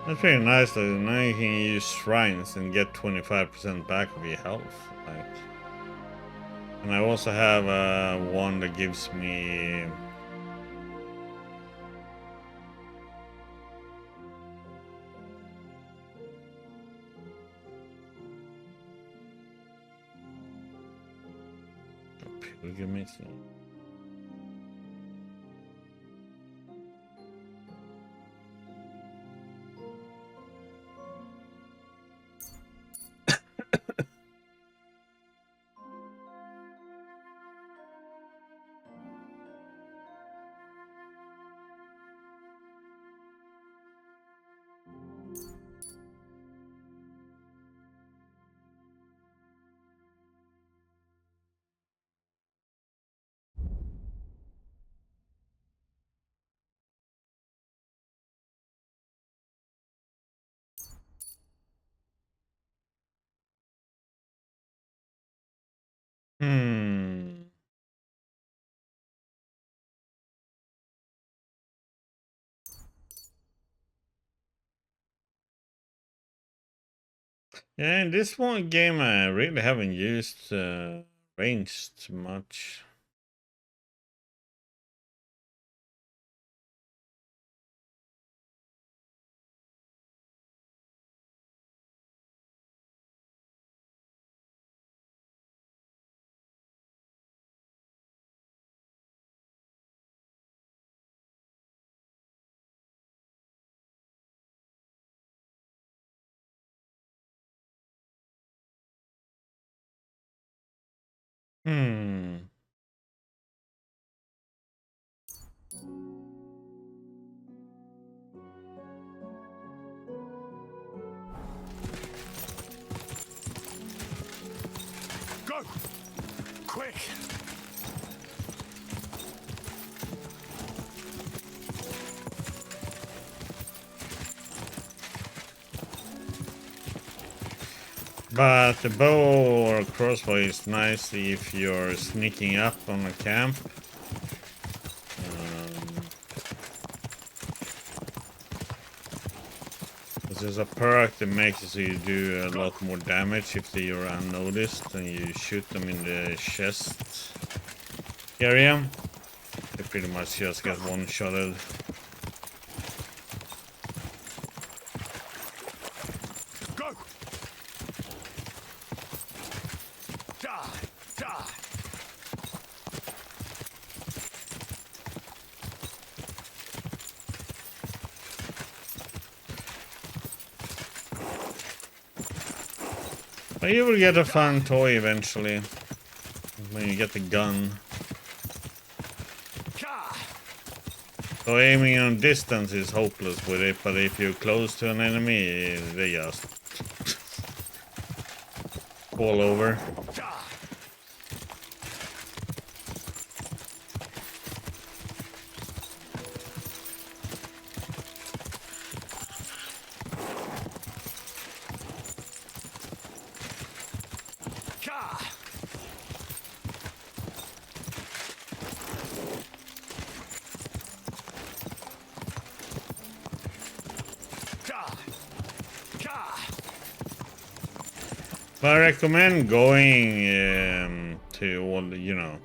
That's pretty nice though. Now you can use shrines and get 25% back of your health. Like, and I also have one that gives me pilgrimage. Yeah, in this one game I really haven't used ranged much. Go! Quick! But the bow or crossbow is nice if you're sneaking up on a camp. There's a perk that makes it so you do a lot more damage if they are unnoticed and you shoot them in the chest area. They pretty much just get one-shotted. Go! Die! Die! But you will get a fun toy eventually when you get the gun. So aiming on distance is hopeless with it, but if you're close to an enemy, they just fall over. But I recommend going to all the, you know,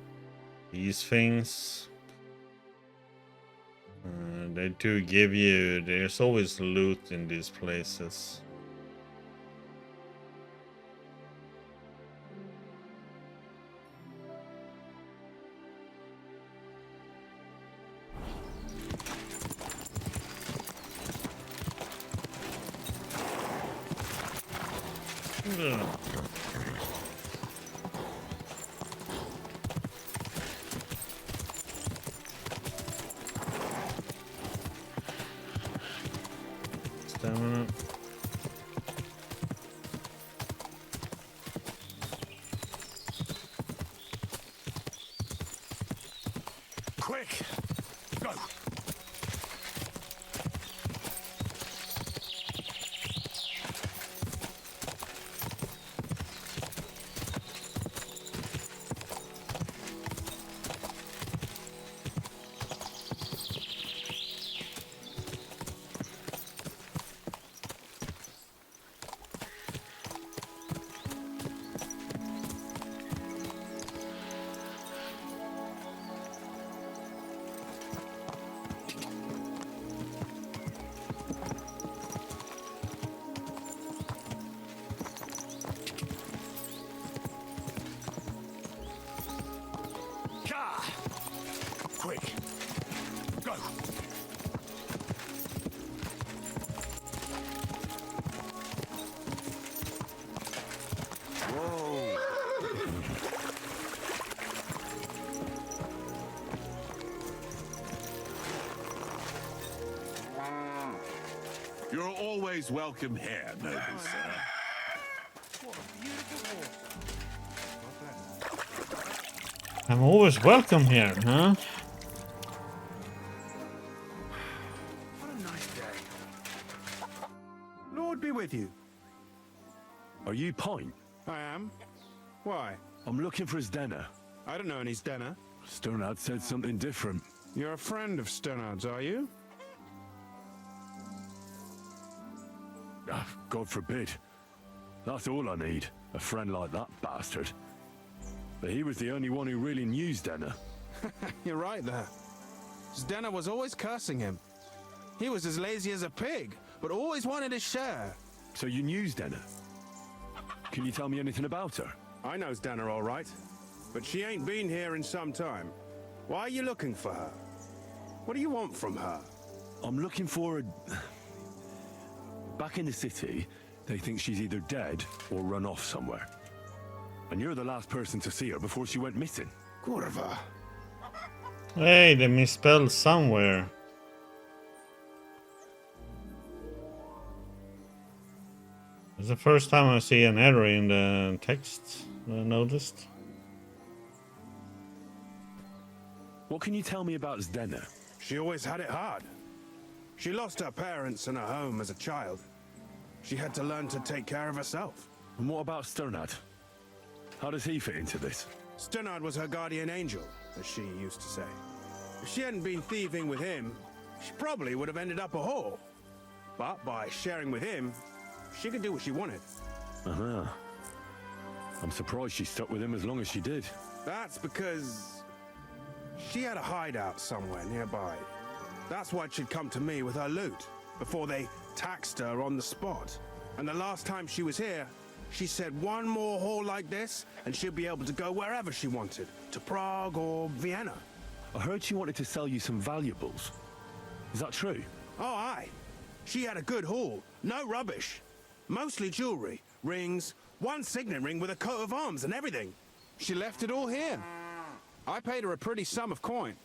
these things. They do give you, there's always loot in these places. Stamina. Quick! Go! Quick! Go! Whoa! You're always welcome here, noble sir. What a beautiful horse. I'm always welcome here, huh? What a nice day. Lord be with you. Are you Pine? I am. Why? I'm looking for his dinner. I don't know any Stenner. Sternard said something different. You're a friend of Sternard's, are you? Ah, God forbid. That's all I need. A friend like that bastard. But he was the only one who really knew Stenner. You're right there. Stenner was always cursing him. He was as lazy as a pig, but always wanted his share. So you knew Stenner? Can you tell me anything about her? I know Stenner all right, but she ain't been here in some time. Why are you looking for her? What do you want from her? I'm looking for a... Back in the city, they think she's either dead or run off somewhere. And you're the last person to see her before she went missing. Kurva. Hey, they misspelled somewhere. It's the first time I see an error in the text. I noticed. What can you tell me about Zdena? She always had it hard. She lost her parents and her home as a child. She had to learn to take care of herself. And what about Sternad? How does he fit into this? Sternad was her guardian angel, as she used to say. If she hadn't been thieving with him, she probably would have ended up a whore. But by sharing with him, she could do what she wanted. Uh-huh. I'm surprised she stuck with him as long as she did. That's because she had a hideout somewhere nearby. That's why she'd come to me with her loot, before they taxed her on the spot. And the last time she was here, she said one more haul like this, and she'd be able to go wherever she wanted, to Prague or Vienna. I heard she wanted to sell you some valuables. Is that true? Oh, aye. She had a good haul, no rubbish. Mostly jewelry, rings, one signet ring with a coat of arms and everything. She left it all here. I paid her a pretty sum of coin.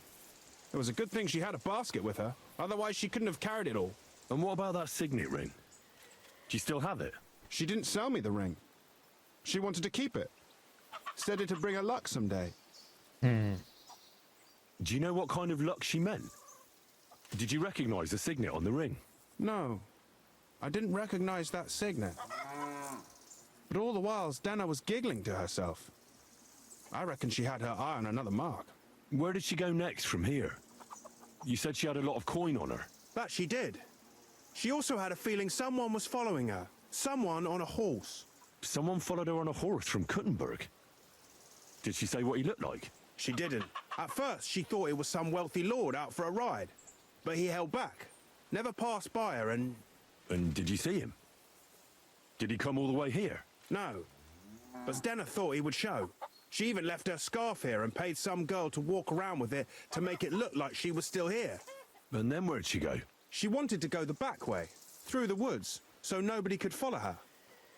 It was a good thing she had a basket with her, otherwise she couldn't have carried it all. And what about that signet ring? Do you still have it? She didn't sell me the ring. She wanted to keep it. Said it'd bring her luck someday. Do you know what kind of luck she meant? Did you recognize the signet on the ring? No, I didn't recognize that signet. But all the while, Dana was giggling to herself. I reckon she had her eye on another mark. Where did she go next from here? You said she had a lot of coin on her. That she did. She also had a feeling someone was following her. Someone on a horse. Someone followed her on a horse from Kuttenberg. Did she say what he looked like? She didn't. At first, she thought it was some wealthy lord out for a ride. But he held back. Never passed by her and... And did you see him? Did he come all the way here? No. But Zdena thought he would show. She even left her scarf here and paid some girl to walk around with it to make it look like she was still here. And then where'd she go? She wanted to go the back way, through the woods, so nobody could follow her.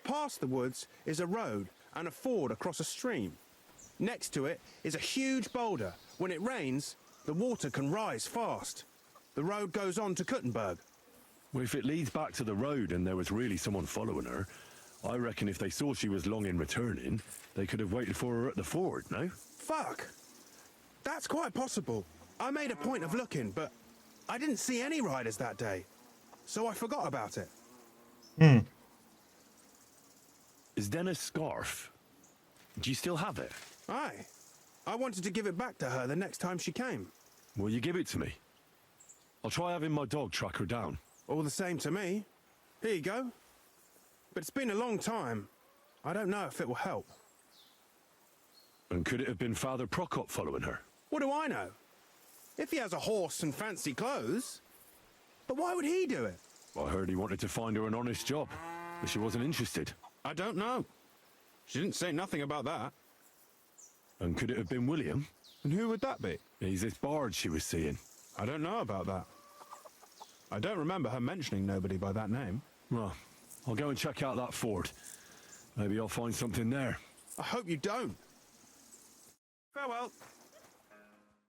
Past the woods is a road and a ford across a stream. Next to it is a huge boulder. When it rains, the water can rise fast. The road goes on to Kuttenberg. Well, if it leads back to the road and there was really someone following her, I reckon if they saw she was long in returning, they could have waited for her at the ford, no? Fuck! That's quite possible. I made a point of looking, but I didn't see any riders that day. So I forgot about it. Is Denna's scarf? Do you still have it? Aye. I wanted to give it back to her the next time she came. Will you give it to me? I'll try having my dog track her down. All the same to me. Here you go. But it's been a long time. I don't know if it will help. And could it have been Father Prokop following her? What do I know? If he has a horse and fancy clothes. But why would he do it? I heard he wanted to find her an honest job, but she wasn't interested. I don't know. She didn't say nothing about that. And could it have been William? And who would that be? He's this bard she was seeing. I don't know about that. I don't remember her mentioning nobody by that name. Well, I'll go and check out that fort. Maybe I'll find something there. I hope you don't. Farewell.